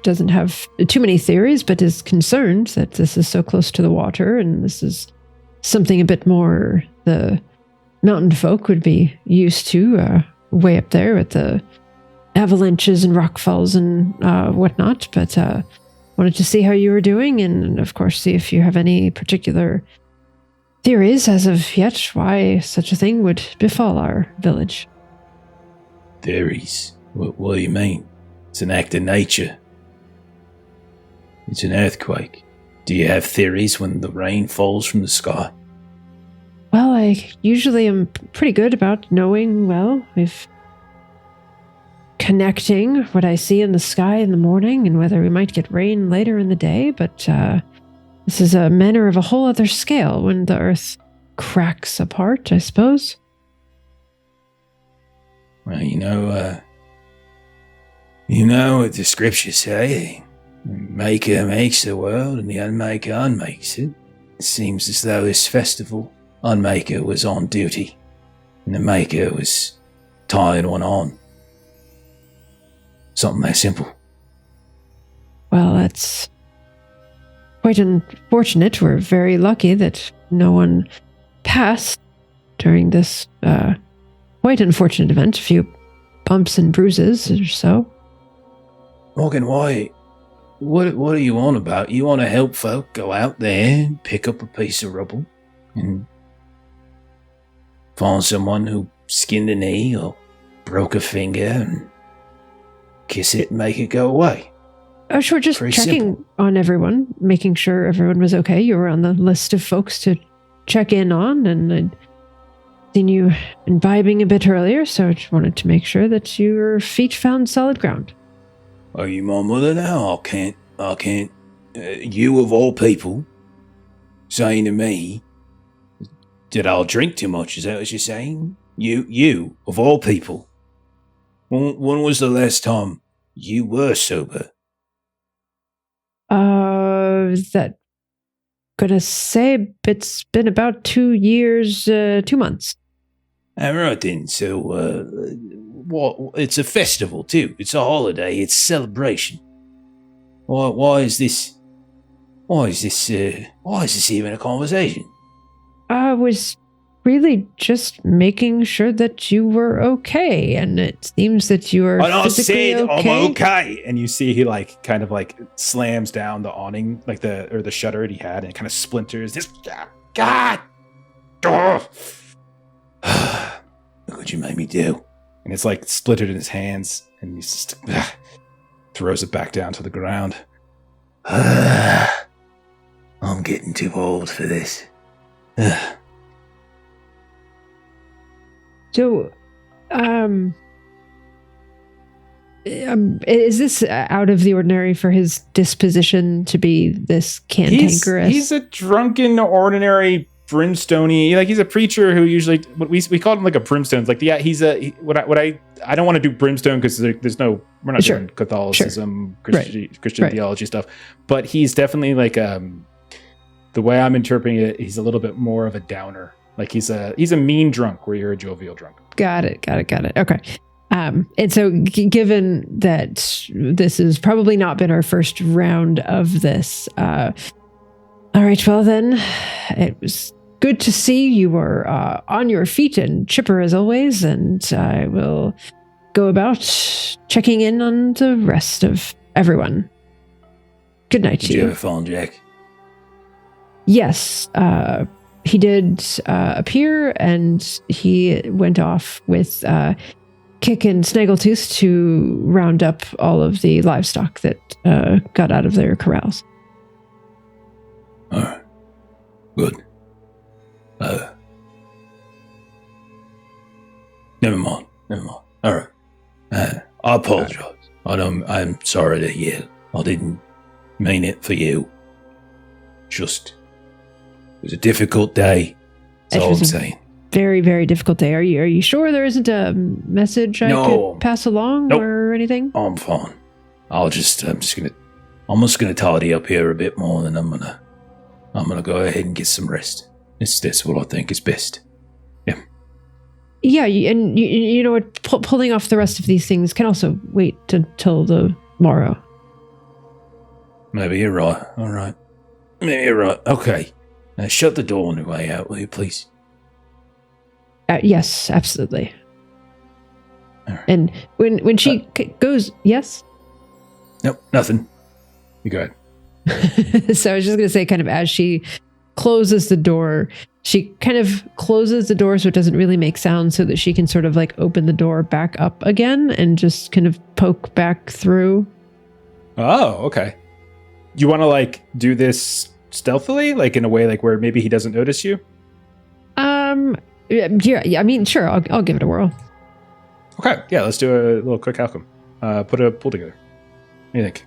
doesn't have too many theories, but is concerned that this is so close to the water, and this is something a bit more the mountain folk would be used to, way up there with the avalanches and rockfalls and whatnot. But wanted to see how you were doing, and of course see if you have any particular theories as of yet why such a thing would befall our village. Theories? What do you mean? It's an act of nature. It's an earthquake. Do you have theories when the rain falls from the sky? Well, I usually am pretty good about knowing, if connecting what I see in the sky in the morning and whether we might get rain later in the day, but this is a manner of a whole other scale when the earth cracks apart, I suppose. Well, you know what the scriptures say. The Maker makes the world and the Unmaker unmakes it. It seems as though this festival, Unmaker was on duty, and the Maker was tying one on. Something that simple. Well, that's quite unfortunate. We're very lucky that no one passed during this quite unfortunate event. A few bumps and bruises or so. Morgan, why? What are you on about? You want to help folk go out there and pick up a piece of rubble and find someone who skinned a knee or broke a finger and kiss it and make it go away? Oh, sure, just Pretty checking simple. on everyone, making sure everyone was okay. You were on the list of folks to check in on, and I'd seen you imbibing a bit earlier, so I just wanted to make sure that your feet found solid ground. Are you my mother now? I can't. You of all people saying to me that I'll drink too much, is that what you're saying? You of all people. When was the last time you were sober? That gonna say it's been about 2 years, 2 months. All right then, so Well, it's a festival too. It's a holiday. It's a celebration. Why is this? Why is this even a conversation? I was really just making sure that you were okay, and it seems that you are physically okay. I'm okay. And you see he like kind of like slams down the awning, like the shutter he had, and it kind of splinters. This God. Look what you made me do. And it's like splintered in his hands, and he just throws it back down to the ground. I'm getting too old for this. So, is this out of the ordinary for his disposition to be this cantankerous? He's a drunken, ordinary, brimstoney. Like he's a preacher who usually we called him like a brimstone. It's like I don't want to do brimstone because there's no, we're not doing Catholicism, Christian theology stuff. But he's definitely like the way I'm interpreting it, he's a little bit more of a downer. Like he's a mean drunk where you're a jovial drunk. Got it. Okay. And so given that this has probably not been our first round of this, all right, well then, it was good to see you were on your feet and chipper as always, and I will go about checking in on the rest of everyone. Good night to you. Did you have fun, Jack? Yes, he did appear, and he went off with Kick and Snaggletooth to round up all of the livestock that got out of their corrals. All right. Good. Never mind. All right. I apologize. I'm sorry to hear. I didn't mean it for you. Just, it was a difficult day. That's all I'm saying. Very, very difficult day. Are you sure there isn't a message I could pass along or anything? I'm fine. I'm just gonna tidy up here a bit more, and I'm gonna go ahead and get some rest. That's what I think is best. Yeah. Yeah, and you know what? Pulling off the rest of these things can also wait till the morrow. Maybe you're right. All right. Maybe you're right. Okay. Shut the door on your way out, will you, please? Yes, absolutely. Right. And when she goes, yes? Nope, nothing. You go ahead. So I was just going to say, kind of as she closes the door, she kind of closes the door so it doesn't really make sound, so that she can sort of like open the door back up again and just kind of poke back through. Oh, okay. You want to like do this stealthily, like in a way like where maybe he doesn't notice you? Yeah. I mean, sure. I'll give it a whirl. Okay. Yeah. Let's do a little quick alchem. Put a pool together. What do you think?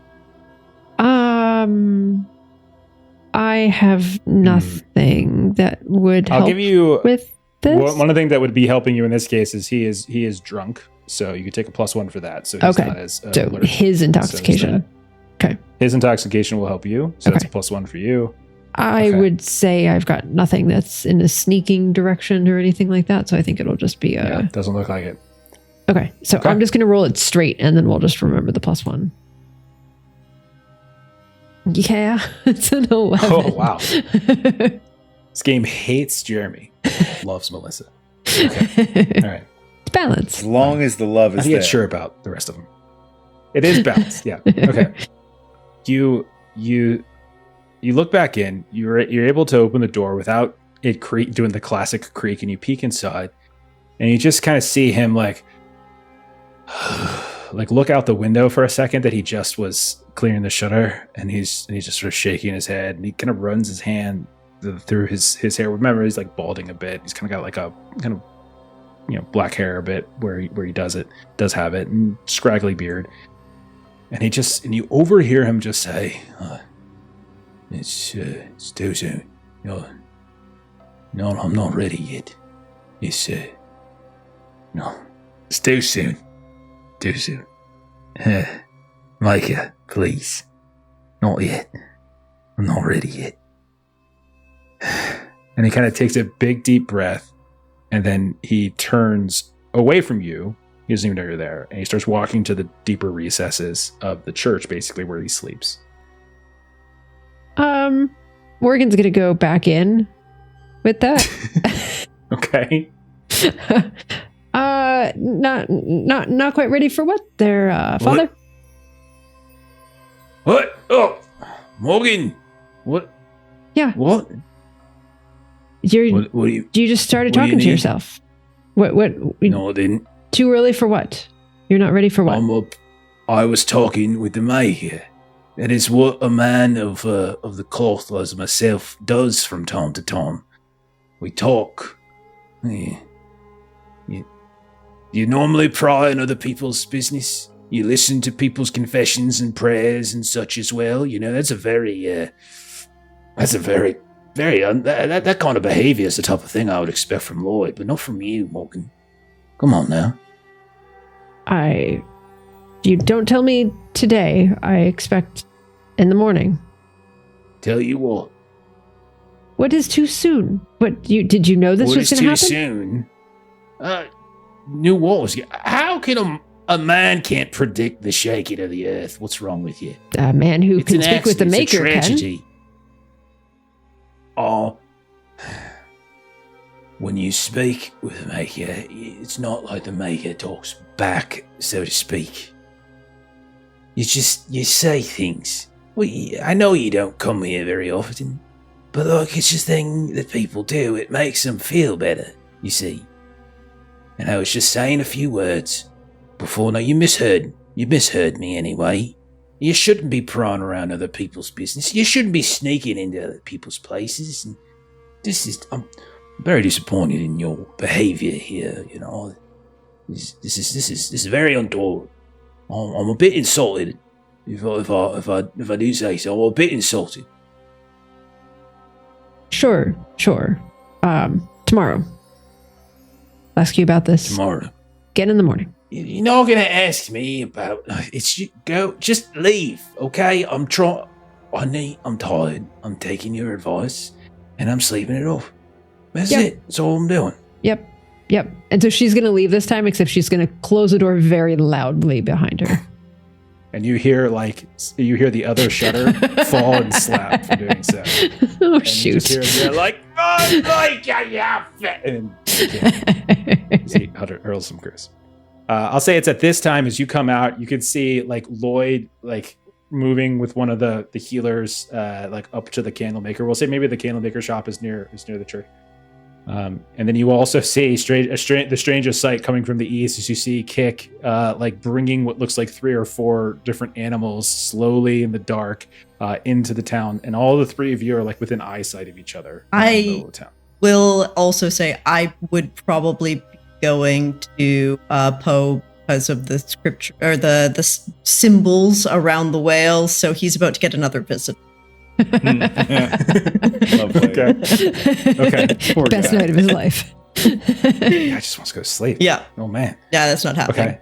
I have nothing that would help. I'll give you with this. One of the things that would be helping you in this case is he is drunk, so you could take a +1 for that. So he's not as so alert. His intoxication. Okay. His intoxication will help you, so that's a +1 for you. I would say I've got nothing that's in a sneaking direction or anything like that, so I think it'll just be a... doesn't look like it. Okay, so I'm just going to roll it straight, and then we'll just remember the +1. Yeah, it's an 11. Oh, wow. This game hates Jeremy. Loves Melissa. Okay. All right. It's balanced. As long as the love is I there. get sure about the rest of them. It is balanced, yeah. Okay. You look back in. You're able to open the door without it doing the classic creak, and you peek inside, and you just kind of see him like look out the window for a second that he just was clearing the shutter, and he's just sort of shaking his head, and he kind of runs his hand through his hair. Remember, he's like balding a bit. He's kind of got like a kind of black hair a bit where he does have it, and scraggly beard, and you overhear him just say, it's too soon. No, I'm not ready yet. It's too soon. Too soon. Micah, please. Not yet. I'm not ready yet. And he kind of takes a big deep breath, and then he turns away from you He doesn't even know you're there. And he starts walking to the deeper recesses of the church, basically where he sleeps. Morgan's gonna go back in with that. Okay. Not quite ready for what there, Father? What? Oh, Morgan. What? Yeah. What? What do you... You just started what do you talking to need? yourself. What? No, I didn't. Too early for what? You're not ready for what? I was talking with the mayor. That is what a man of the cloth as myself does from time to time. We talk. Yeah. You normally pry on other people's business. You listen to people's confessions and prayers and such as well. You know, that kind of behavior is the type of thing I would expect from Lloyd, but not from you, Morgan. Come on now. You don't tell me today. I expect in the morning. Tell you what. What is too soon? Did you know this What was is going to too happen? soon? New walls. How can a man can't predict the shaking of the earth? What's wrong with you? A man who It's can an speak with the accident. It's a Maker can. tragedy. Oh, when you speak with the Maker, it's not like the Maker talks back, so to speak. You say things. Well, I know you don't come here very often, but look, it's just a thing that people do. It makes them feel better, you see. And I was just saying a few words before. Now, you misheard me anyway. You shouldn't be prying around other people's business. You shouldn't be sneaking into other people's places. And I'm very disappointed in your behavior here. You know, this is very untoward. I'm a bit insulted. If I do say so, I'm a bit insulted. Sure. Tomorrow. I'll ask you about this. Tomorrow. Get in the morning. You're not going to ask me about it's. Just leave, okay? I'm tired. I'm taking your advice, and I'm sleeping it off. That's it. That's all I'm doing. Yep. And so she's going to leave this time, except she's going to close the door very loudly behind her. And you hear the other shutter fall and slap for doing so. Oh, And shoot. You just hear like, oh, like yeah, and he hurls some curse. I'll say it's at this time as you come out, you can see like Lloyd like moving with one of the healers like up to the Candlemaker. We'll say maybe the Candlemaker shop is near the church. And then you also see the strangest sight coming from the east as you see Kick like bringing what looks like 3 or 4 different animals slowly in the dark into the town, and all the 3 of you are like within eyesight of each other. In the middle of the town. Will also say I would probably be going to Poe because of the scripture or the symbols around the whale. So he's about to get another visit. Lovely. Okay. Poor Best guy. night of his life. I just wants to go to sleep. Yeah. Oh man. Yeah, that's not happening. Okay.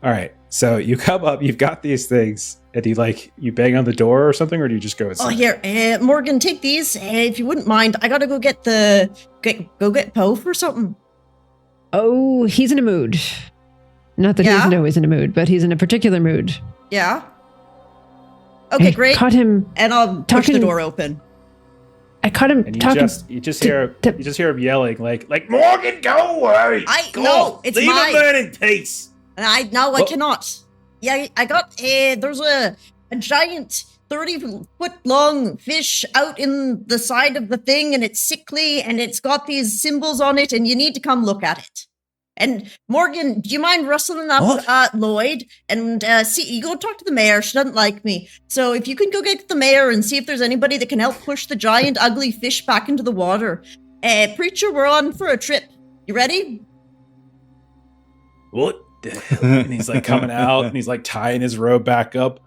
All right. So you come up, you've got these things, and you bang on the door or something, or do you just go inside? Oh, here, Morgan, take these if you wouldn't mind. I gotta go get get Poe for something. Oh, he's in a mood. Not that he isn't always in a mood, but he's in a particular mood. Yeah. Okay, great. Caught him, and I'll push the door open. I caught him And talking. you just hear him yelling like Morgan, go away. It's leave mine. a man in peace. I cannot. Yeah, I got there's a giant 30-foot long fish out in the side of the thing, and it's sickly, and it's got these symbols on it, and you need to come look at it. And Morgan, do you mind rustling up Lloyd and see? You go talk to the mayor. She doesn't like me, so if you can go get the mayor and see if there's anybody that can help push the giant ugly fish back into the water. Preacher, we're on for a trip. You ready? What? And he's like coming out and he's like tying his robe back up.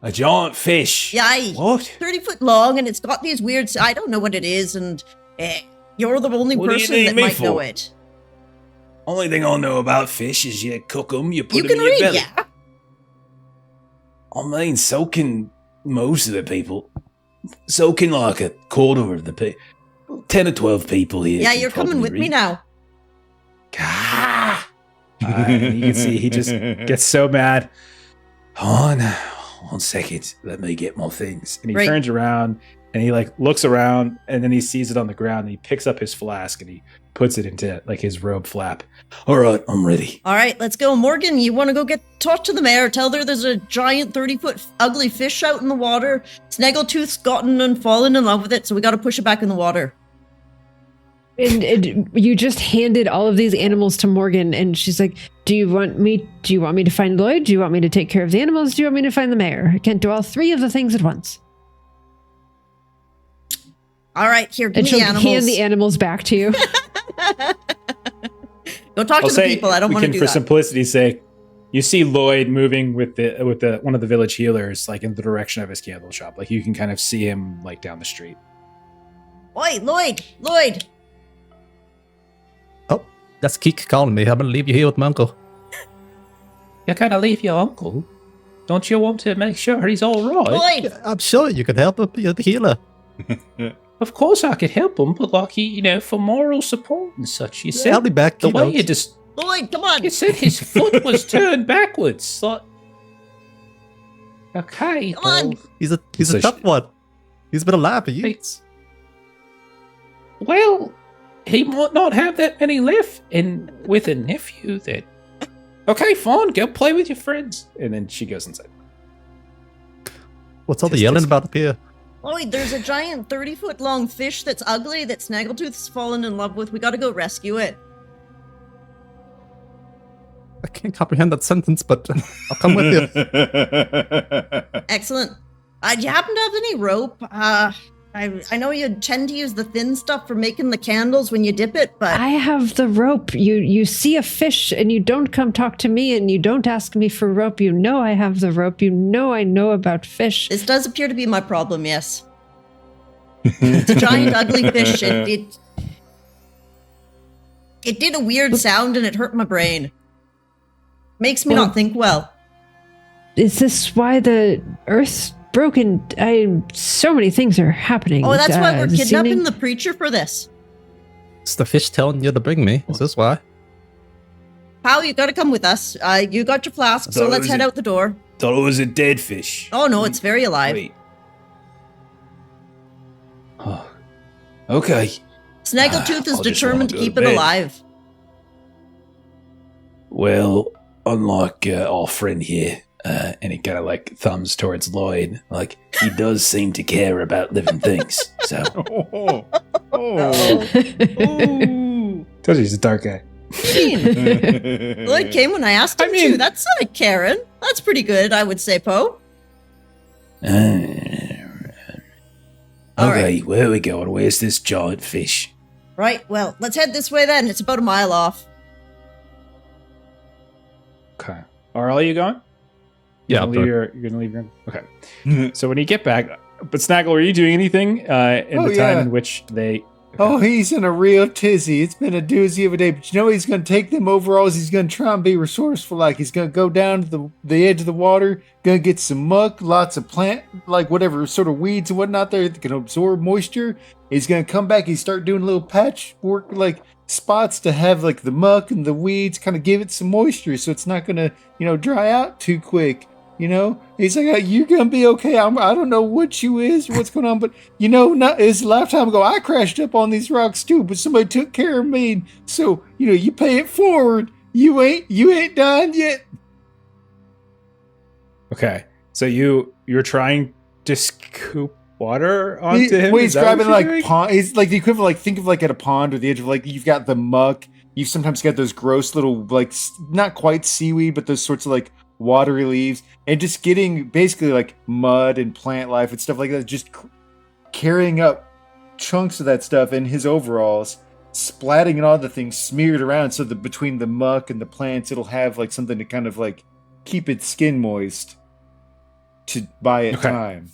A giant fish. Yeah. What? 30-foot long, and it's got these weird. I don't know what it is, and you're the only What do you person need that me might for? know it. Only thing I know about fish is you cook them, you put You them can in your read, belly. yeah. I mean, so can most of the people. So can like a quarter of the people. 10 or 12 people here. Yeah, can you're coming probably with me read. now. Ah, And you can see he just gets so mad. Hold on 1 second. Let me get my things. And he Right. turns around and he like looks around and then he sees it on the ground and he picks up his flask and he puts it into like his robe flap. All right, I'm ready. All right, let's go. Morgan, you want to go talk to the mayor, tell her there's a giant 30-foot ugly fish out in the water. Snaggletooth's gotten and fallen in love with it, so we got to push it back in the water. And you just handed all of these animals to Morgan, and she's like, do you want me to find Lloyd? Do you want me to take care of the animals? Do you want me to find the mayor? I can't do all three of the things at once. All right, here, give And me she'll the animals. hand the animals back to you. Go talk to the people. I don't want to do for that. simplicity's sake, you see Lloyd moving with the one of the village healers, like in the direction of his candle shop. Like you can kind of see him like down the street. Oi, Lloyd! Oh, that's Keek calling me. I'm gonna leave you here with my uncle. You're gonna leave your uncle? Don't you want to make sure he's all right? Lloyd! I'm sure you could help him. You're the healer. Of course I could help him, but like, for moral support and such. You said I'll be back. the you way know. you just... Lloyd, come on! You said his foot was turned backwards. Like, okay. Come on. He's a So tough one. He's been alive for years. Well, he might not have that many left, and with a nephew that... Okay, fine, go play with your friends. And then she goes inside. What's all the Just- yelling about up here? Lloyd, there's a giant 30-foot long fish that's ugly that Snaggletooth's fallen in love with. We gotta go rescue it. I can't comprehend that sentence, but I'll come with you. Excellent. Do you happen to have any rope? I know you tend to use the thin stuff for making the candles when you dip it, but... I have the rope. You see a fish and you don't come talk to me and you don't ask me for rope. You know I have the rope. You know I know about fish. This does appear to be my problem, yes. It's a giant ugly fish. It did a weird sound and it hurt my brain. Makes me not think well. Is this why the Earth's broken? So many things are happening. Oh, that's why we're this kidnapping evening. the preacher for this. It's the fish telling you to bring me. Is this why? Pal, you gotta come with us. You got your flask, so thought it let's was head a- out the door. Thought it was a dead fish. Oh no, it's very alive. Wait. Oh. Okay. Snaggletooth is I'll just determined to wanna go keep to it bed. alive. Well, unlike our friend here, and he kind of like thumbs towards Lloyd, like he does seem to care about living things. So Told you he's a dark guy. Lloyd came when I asked him to. That's not a Karen. That's pretty good, I would say, Poe. All okay, right. where are we going? Where's this giant fish? Right, well, let's head this way then. It's about a mile off. Okay. Are all you going? Yeah, You're gonna leave your. Okay. So when you get back, but Snaggle, are you doing anything in Oh, the time yeah. in which they? Oh, he's in a real tizzy. It's been a doozy of a day. But you know, he's going to take them overalls. He's going to try and be resourceful. Like, he's going to go down to the edge of the water, going to get some muck, lots of plant, like whatever sort of weeds and whatnot there that can absorb moisture. He's going to come back. He start doing little patchwork, like spots to have like the muck and the weeds kind of give it some moisture so it's not going to, dry out too quick. He's like, you're going to be okay. I don't know what you is, what's going on, but not it's a lifetime ago. I crashed up on these rocks too, but somebody took care of me. So, you pay it forward. You ain't done yet. Okay. So you're trying to scoop water onto him. Well, Is he's that what grabbing you're like doing? pond. He's like the equivalent, like think of like at a pond or the edge of like you've got the muck. You've sometimes got those gross little like not quite seaweed, but those sorts of like watery leaves, and just getting basically like mud and plant life and stuff like that. Just carrying up chunks of that stuff in his overalls, splatting it on the thing, smeared around so that between the muck and the plants, it'll have like something to kind of like keep its skin moist to buy it Okay. time.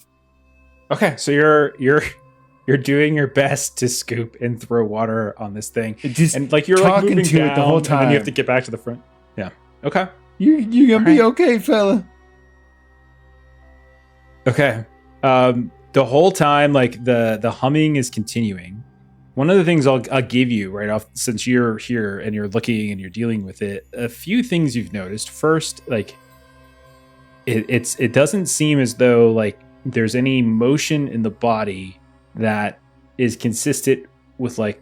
Okay. So you're doing your best to scoop and throw water on this thing, It just and like you're like talking moving to down, it the whole and then you have time. to get back to the front. Yeah. Okay. you're gonna be okay, fella. Okay. The whole time, like the humming is continuing, one of the things I'll give you right off, since you're here and you're looking and you're dealing with it, a few things you've noticed. First, like it doesn't seem as though like there's any motion in the body that is consistent with like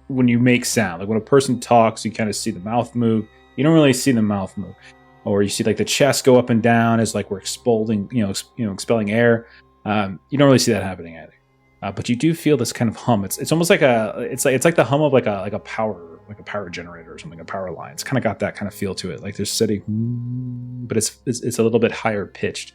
when you make sound. Like when a person talks, you kind of see the mouth move. You don't really see the mouth move, or you see like the chest go up and down as like we're expelling air. You don't really see that happening either. But you do feel this kind of hum. It's almost like it's like the hum of like a power generator or something, a power line. It's kind of got that kind of feel to it. Like there's steady, but it's a little bit higher pitched.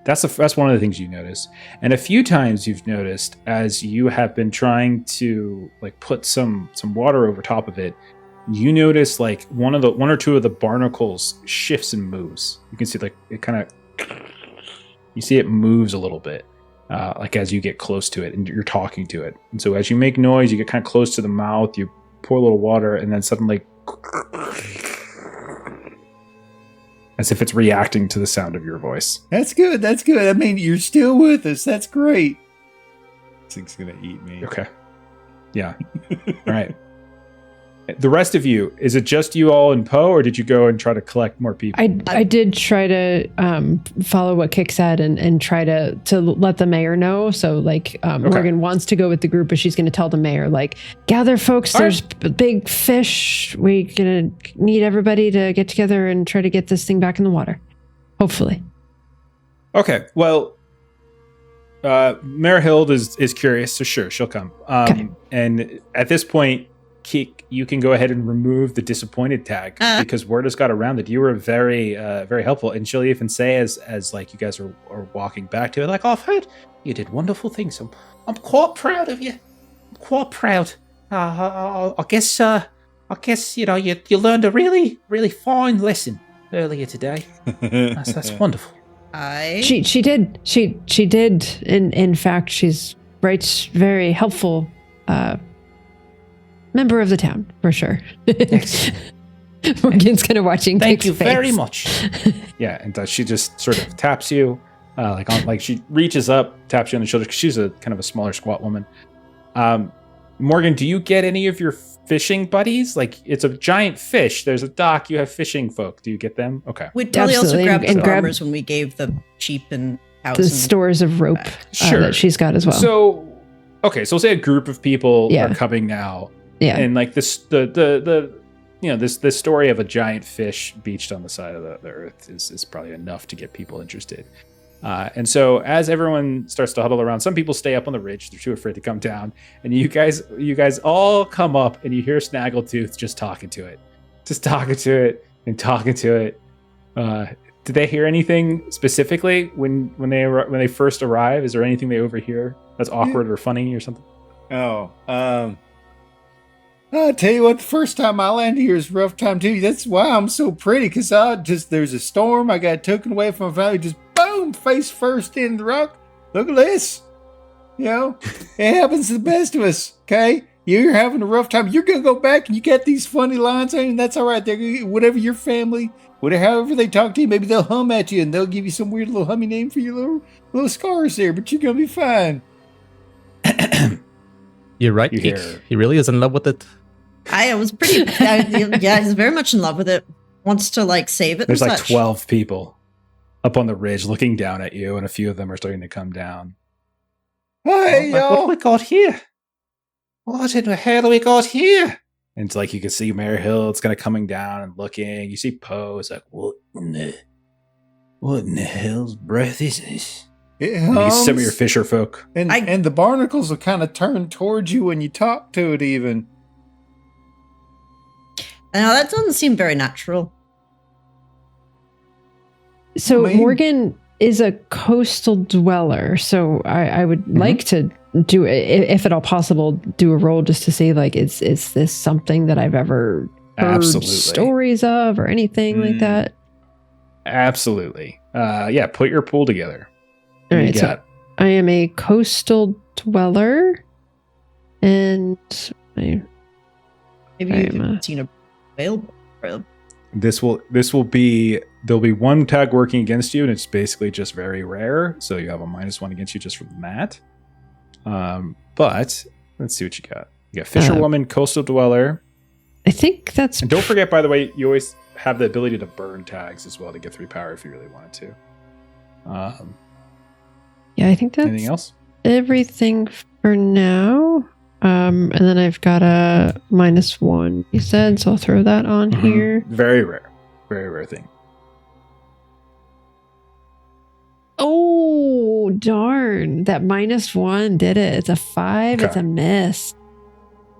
That's one of the things you notice. And a few times you've noticed as you have been trying to like put some water over top of it, you notice like one or two of the barnacles shifts and moves. You can see like it kind of, you see it moves a little bit. Like as you get close to it and you're talking to it. And so as you make noise, you get kind of close to the mouth, you pour a little water, and then suddenly as if it's reacting to the sound of your voice. That's good. That's good. I mean, you're still with us. That's great. This thing's going to eat me. Okay. Yeah. All right. The rest of you, is it just you all and Poe, or did you go and try to collect more people? I did try to follow what Kik said and try to let the mayor know. So like Morgan wants to go with the group, but she's going to tell the mayor like, gather folks, there's big fish. We're going to need everybody to get together and try to get this thing back in the water. Hopefully. Okay. Well, Mayor Hild is curious, so sure, she'll come. Okay. And at this point, Kik, you can go ahead and remove the disappointed tag because word has got around that you were very, very helpful. And she'll even say as like you guys are walking back to it, like, oh, I've heard you did wonderful things. I'm quite proud of you. I'm quite proud. I guess you know you learned a really, really fine lesson earlier today. That's wonderful. She did. She did. In fact, she's very helpful. Member of the town, for sure. Morgan's kind of watching. Thank you face. very much. Yeah, and she just sort of taps you, like she reaches up, taps you on the shoulder because she's a kind of a smaller, squat woman. Morgan, do you get any of your fishing buddies? Like it's a giant fish. There's a dock. You have fishing folk. Do you get them? Okay. We'd probably also grab some armors when we gave the sheep and cows the stores of rope that she's got as well. So we'll say a group of people are coming now. Yeah, and like this, this story of a giant fish beached on the side of the earth is probably enough to get people interested. And so as everyone starts to huddle around, some people stay up on the ridge; they're too afraid to come down. And you guys all come up, and you hear Snaggletooth just talking to it, and talking to it. Did they hear anything specifically when they first arrive? Is there anything they overhear that's awkward or funny or something? I'll tell you what, the first time I landed here is a rough time too. That's why I'm so pretty, because there's a storm. I got taken away from my family, just boom, face first in the rock. Look at this. You know, it happens to the best of us, okay? You're having a rough time. You're going to go back and you got these funny lines, and that's all right. Whatever your family, however they talk to you, maybe they'll hum at you and they'll give you some weird little hummy name for your little scars there, but you're going to be fine. You're right, Kik. He really is in love with it. I was pretty, he's very much in love with it. Wants to like save it. There's like 12 people up on the ridge looking down at you, and a few of them are starting to come down. Hey, y'all. What have we got here? What in the hell have we got here? And it's like you can see Mayor Hild's kind of coming down and looking. You see Poe. It's like, what in the hell's breath is this? And you see some of your fisher folk. And the barnacles will kind of turn towards you when you talk to it even. Now, that doesn't seem very natural. So Morgan is a coastal dweller, so I would like to do, if at all possible, do a roll just to see, like, is this something that I've ever heard stories of or anything like that? Absolutely. Yeah, put your pool together. All right, so I am a coastal dweller, and maybe you haven't seen a whale. There'll be one tag working against you, and it's basically just very rare, so you have a -1 against you just from that. But Let's see what you got. You got fisherwoman, coastal dweller. I think that's. And don't forget, by the way, you always have the ability to burn tags as well to get 3 power if you really wanted to. Yeah, I think that's anything else? Everything for now. And then I've got a -1, you said, so I'll throw that on here. Very rare. Very rare thing. Oh, darn. That -1 did it. It's a 5. Okay. It's a miss.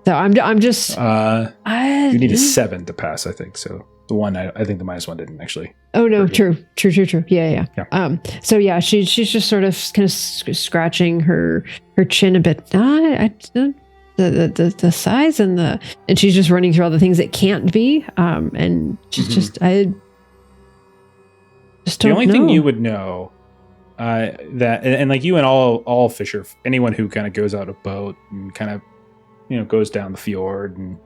So I'm just... you need a 7 to pass, I think. So the one, I think the -1 didn't actually. Oh, no, true. Yeah. So yeah, she's just sort of kind of scratching her chin a bit. The size and she's just running through all the things it can't be. And she's just don't the only know. thing you would know that and like you and all fisher, anyone who kind of goes out a boat and kind of goes down the fjord and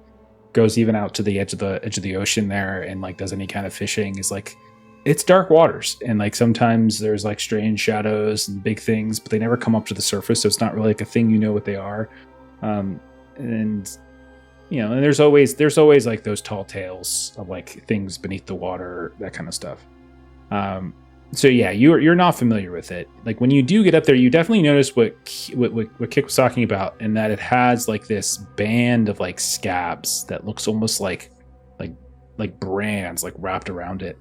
goes even out to the edge of the ocean there and like does any kind of fishing is like it's dark waters and like sometimes there's like strange shadows and big things, but they never come up to the surface, so it's not really like a thing what they are. And there's always like those tall tales of like things beneath the water, that kind of stuff. So yeah, you're not familiar with it. Like when you do get up there, you definitely notice what Kik was talking about, and that it has like this band of like scabs that looks almost like brands like wrapped around it.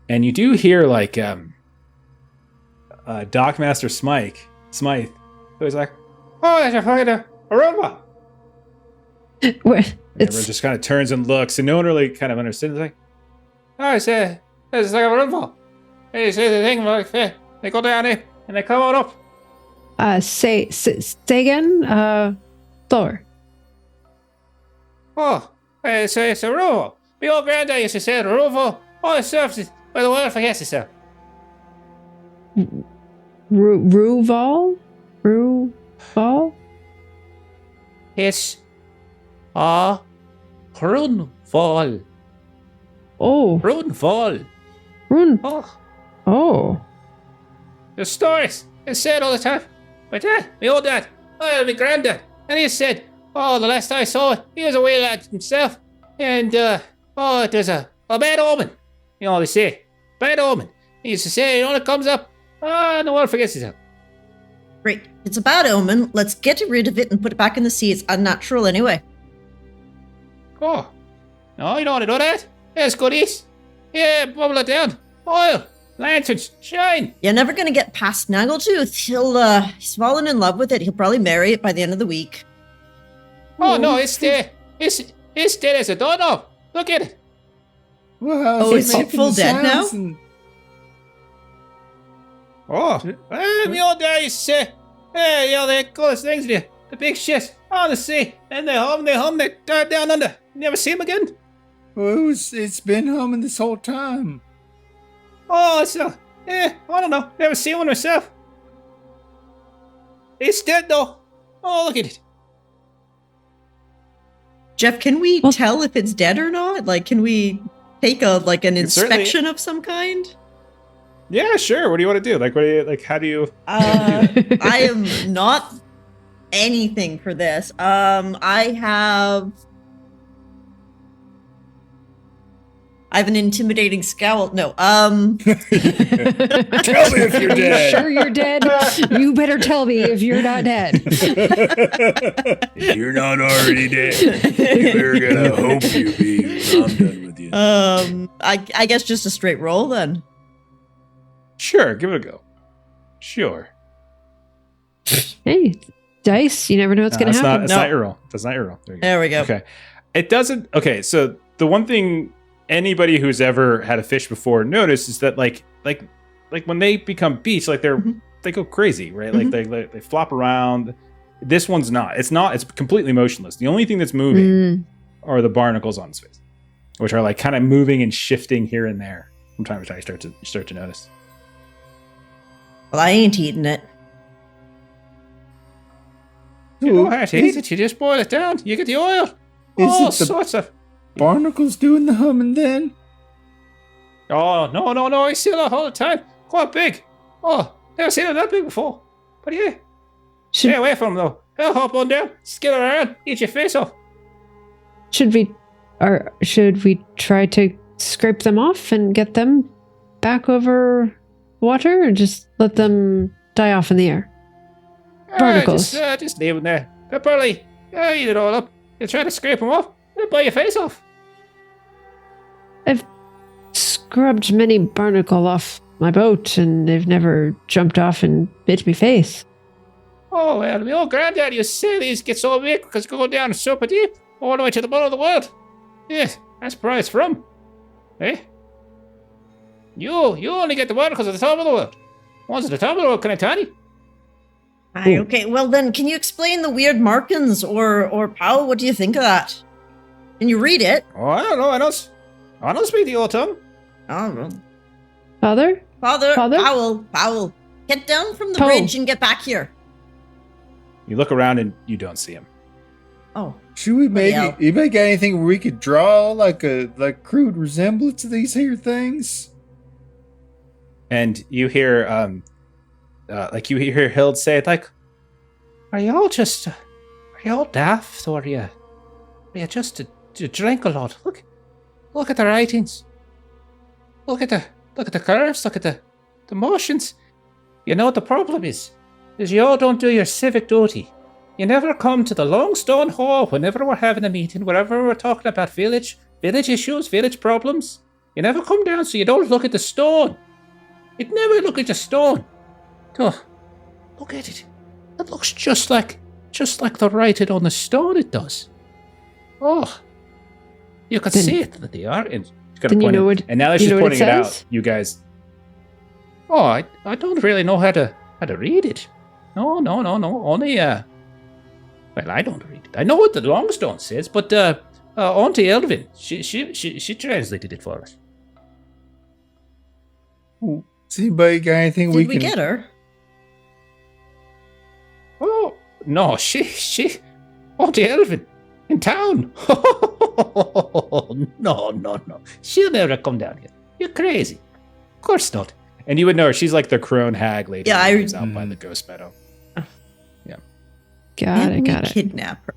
And you do hear like Dockmaster Smythe, who's like, "Oh, that's a fucking aroma." Everyone just kind of turns and looks, and no one really kind of understands. It's like, "Oh, it's like a aroma." Hey, say the thing like they go down here and they come on up. Say again, Thor. Oh, it's a rovo. My old granddad used to say a rovo. Oh, it's surfaces. By the way, I forget yourself. Ruval? It's a runfall. Oh. Runfall. Oh. The stories. It's said all the time. My dad, my old dad, my granddad. And he said, oh, the last I saw it, he was a wee lad himself. And, there's a bad omen. They say, bad omen. He used to say, it comes up, no one forgets itself. Great. It's a bad omen. Let's get rid of it and put it back in the sea. It's unnatural anyway. Oh. No, you don't want to do that. There's goodies. Yeah, bubble it down. Oil. Lanterns. Shine. You're never going to get past Snaggletooth. He's fallen in love with it. He'll probably marry it by the end of the week. Oh, no, it's dead. It's dead as a doorknob. Look at it. Wow, Oh, is it full dead now? My old dad used to say, the coolest things do. The big shit on the sea. And they hum, they dive down under. You never see them again? Well, it's been humming this whole time. Oh, I don't know. Never seen one myself. It's dead though. Oh, look at it. Jeff, can we tell if it's dead or not? Like, can we take an inspection of some kind? Yeah, sure. What do you want to do? How do you? I am not anything for this. I have an intimidating scowl. No. Tell me if you're dead. Sure you're dead? You better tell me if you're not dead. If you're not already dead, we're gonna hope you be. I'm done with you. I guess just a straight roll then. Sure, give it a go. Sure. Hey, dice. You never know what's going to happen. It's not your roll. That's not your roll. There we go. Okay. It doesn't. Okay, so the one thing anybody who's ever had a fish before noticed is that like when they become beached, like they go crazy, right? Mm-hmm. Like they flop around. This one's not. It's not. It's completely motionless. The only thing that's moving are the barnacles on its face, which are like kind of moving and shifting here and there from time to time. You start to notice. Well, I ain't eating it. You don't have to eat it. You just boil it down. You get the oil. All sorts of barnacles doing the humming then? Oh, no. I see it all the time. Quite big. Oh, never seen it that big before. But yeah. Stay away from them, though. I'll hop on down, skid around, eat your face off. Should we try to scrape them off and get them back over water, or just let them die off in the air? Barnacles. Just leave them there. They'll probably eat it all up. You'll try to scrape them off, they'll bite your face off. I've scrubbed many barnacle off my boat, and they've never jumped off and bit me face. Oh, well, my old granddad used to say these get so big because go down super deep, all the way to the bottom of the world. Yes, that's where it's from. Eh? You only get the barnacles at the top of the world. Ones at the top of the world kind of tiny. Aye, okay, well then, can you explain the weird markings, or Powell, what do you think of that? Can you read it? Oh, I don't know, I don't speak the old tongue. Oh, Father? Father? Powell, get down from the bridge and get back here. You look around and you don't see him. Oh. Should we anybody got anything where we could draw like a crude resemblance of these here things? And you hear you hear Hild say it, like, are you all daft, or are you just to drink a lot? Look at the writings. Look at the curves, look at the motions. You know what the problem is you all don't do your civic duty. You never come to the long stone hall whenever we're having a meeting, wherever we're talking about village issues, village problems. You never come down, so you don't look at the stone. You'd never look at the stone. Oh, look at it. It looks just like the writing on the stone, it does. Oh, you can see it, the art. And and now that she's pointing it out, you guys. Oh, I don't really know how to read it. No. Only well, I don't read it. I know what the Longstone says, but Auntie Elvin, she translated it for us. Does anybody got anything Did we get her? Oh no, she Auntie Elvin in town. No. She'll never come down here. You're crazy. Of course not. And you would know her. She's like the crone hag lady. Yeah, who's out by the Ghost Meadow. Yeah. Got it. Kidnap her.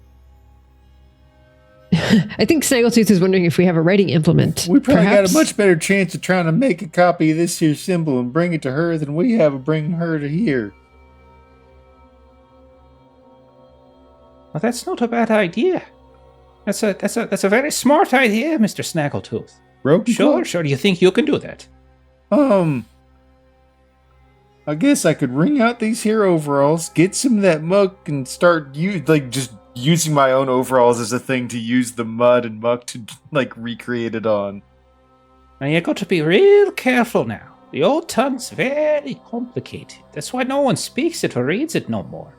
I think Snaggletooth is wondering if we have a writing implement. We probably perhaps? got a much better chance of trying to make a copy of this here symbol and bring it to her than we have of bringing her to here. Well, that's not a bad idea. That's a very smart idea, Mr. Snaggletooth. Sure. Do you think you can do that? I guess I could wring out these here overalls, get some of that muck, and start just using my own overalls as a thing to use the mud and muck to recreate it on. Now you got to be real careful now. The old tongue's very complicated. That's why no one speaks it or reads it no more.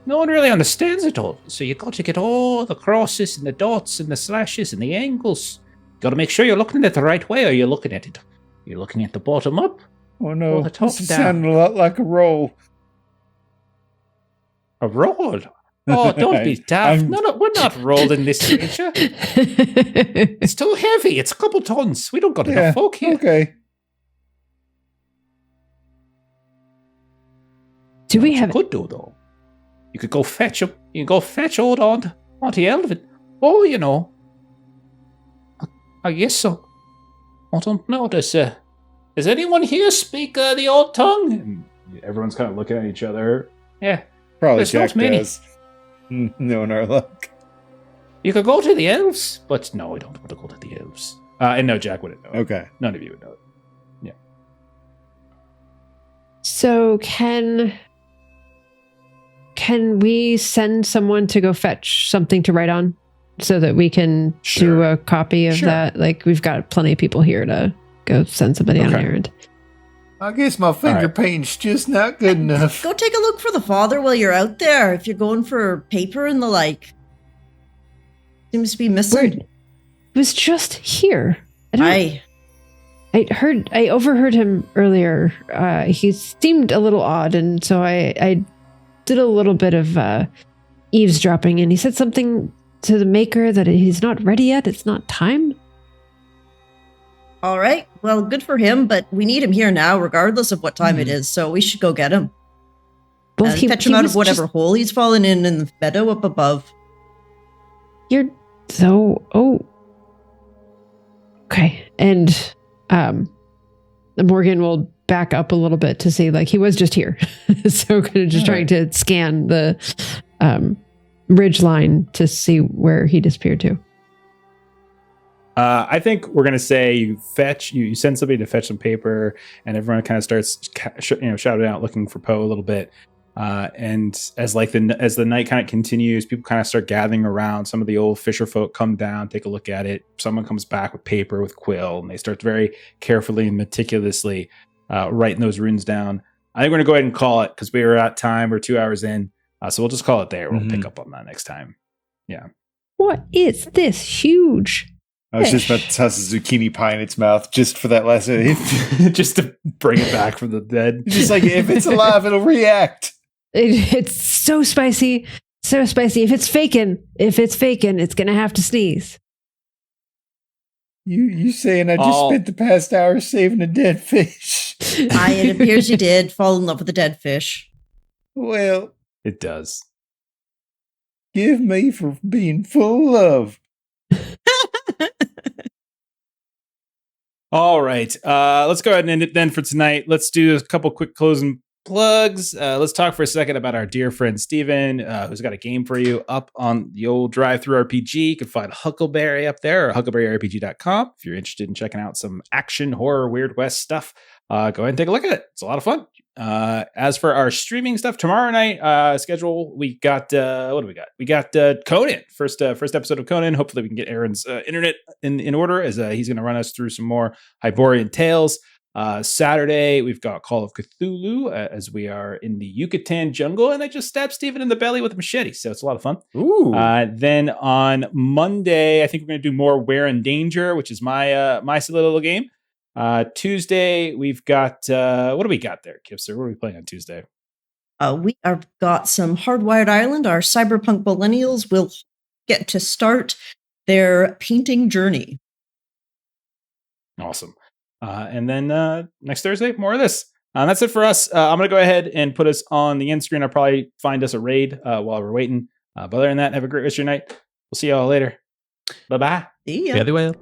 No one really understands it all, so you got to get all the crosses and the dots and the slashes and the angles. You got to make sure you're looking at it the right way, or you're looking at it. You're looking at the bottom up. Oh no, or the top this down. sounded a lot like a roll. A roll? Oh, don't be daft. No, we're not rolling this creature. It's too heavy. It's a couple tons. We don't got enough folk here. Okay. Do we have? Could do though. You could go fetch him. You can go fetch old Auntie Elvin. Oh, you know. I guess so. I don't know. Does anyone here speak the old tongue? And everyone's kind of looking at each other. Yeah. Probably There's Jack not many. does. Knowing our luck. You could go to the elves, but no, I don't want to go to the elves. And no, Jack wouldn't know it. Okay. None of you would know it. Yeah. So can we send someone to go fetch something to write on so that we can do a copy of that? Like, we've got plenty of people here to go send somebody on an errand. I guess my finger paint's just not good enough. Go take a look for the father while you're out there, if you're going for paper and the like. Seems to be missing. It was just here. I overheard him earlier. He seemed a little odd, and so I did a little bit of eavesdropping, and he said something to the maker that he's not ready yet. It's not time. All right. Well, good for him, but we need him here now, regardless of what time it is, so we should go get him. Well, and fetch him out of whatever hole he's fallen in the meadow up above. You're so... Oh. Okay. And Morgan will back up a little bit to see, like, he was just here. So kind of just trying to scan the ridge line to see where he disappeared to. I think we're gonna say you send somebody to fetch some paper, and everyone kind of starts shouting out, looking for Poe a little bit. And as the night kind of continues, people kind of start gathering around. Some of the old fisher folk come down, take a look at it. Someone comes back with paper, with quill, and they start very carefully and meticulously writing those runes down. I think we're gonna go ahead and call it because we were at time. We're 2 hours in, so we'll just call it there. We'll pick up on that next time. Yeah. What is this huge? I was just about to toss a zucchini pie in its mouth just for that last just to bring it back from the dead. Just like, if it's alive, it'll react. It's so spicy. So spicy. If it's faking, it's going to have to sneeze. You saying I just spent the past hour saving a dead fish? It appears you did fall in love with a dead fish. Well, it does. Give me for being full of love. All right. Let's go ahead and end it then for tonight. Let's do a couple quick closing plugs. Let's talk for a second about our dear friend Steven, who's got a game for you up on the old Drive-Thru RPG. You can find Huckleberry up there, or huckleberryrpg.com. If you're interested in checking out some action, horror, Weird West stuff, go ahead and take a look at it. It's a lot of fun. As for our streaming stuff, tomorrow night schedule, we got what do we got? We got Conan, first episode of Conan. Hopefully we can get Aaron's internet in order, as he's going to run us through some more Hyborian tales. Saturday we've got Call of Cthulhu, as we are in the Yucatan jungle, and I just stabbed Steven in the belly with a machete, so it's a lot of fun. Ooh. Then on Monday, I think we're going to do more We're in Danger, which is my silly little game. Tuesday, we've got what do we got there, Kipster? What are we playing on Tuesday? We have got some Hardwired Island. Our cyberpunk millennials will get to start their painting journey. Awesome. And then next Thursday, more of this. That's it for us. I'm going to go ahead and put us on the end screen. I'll probably find us a raid while we're waiting. But other than that, have a great rest of your night. We'll see y'all later. Bye-bye. See ya. Farewell.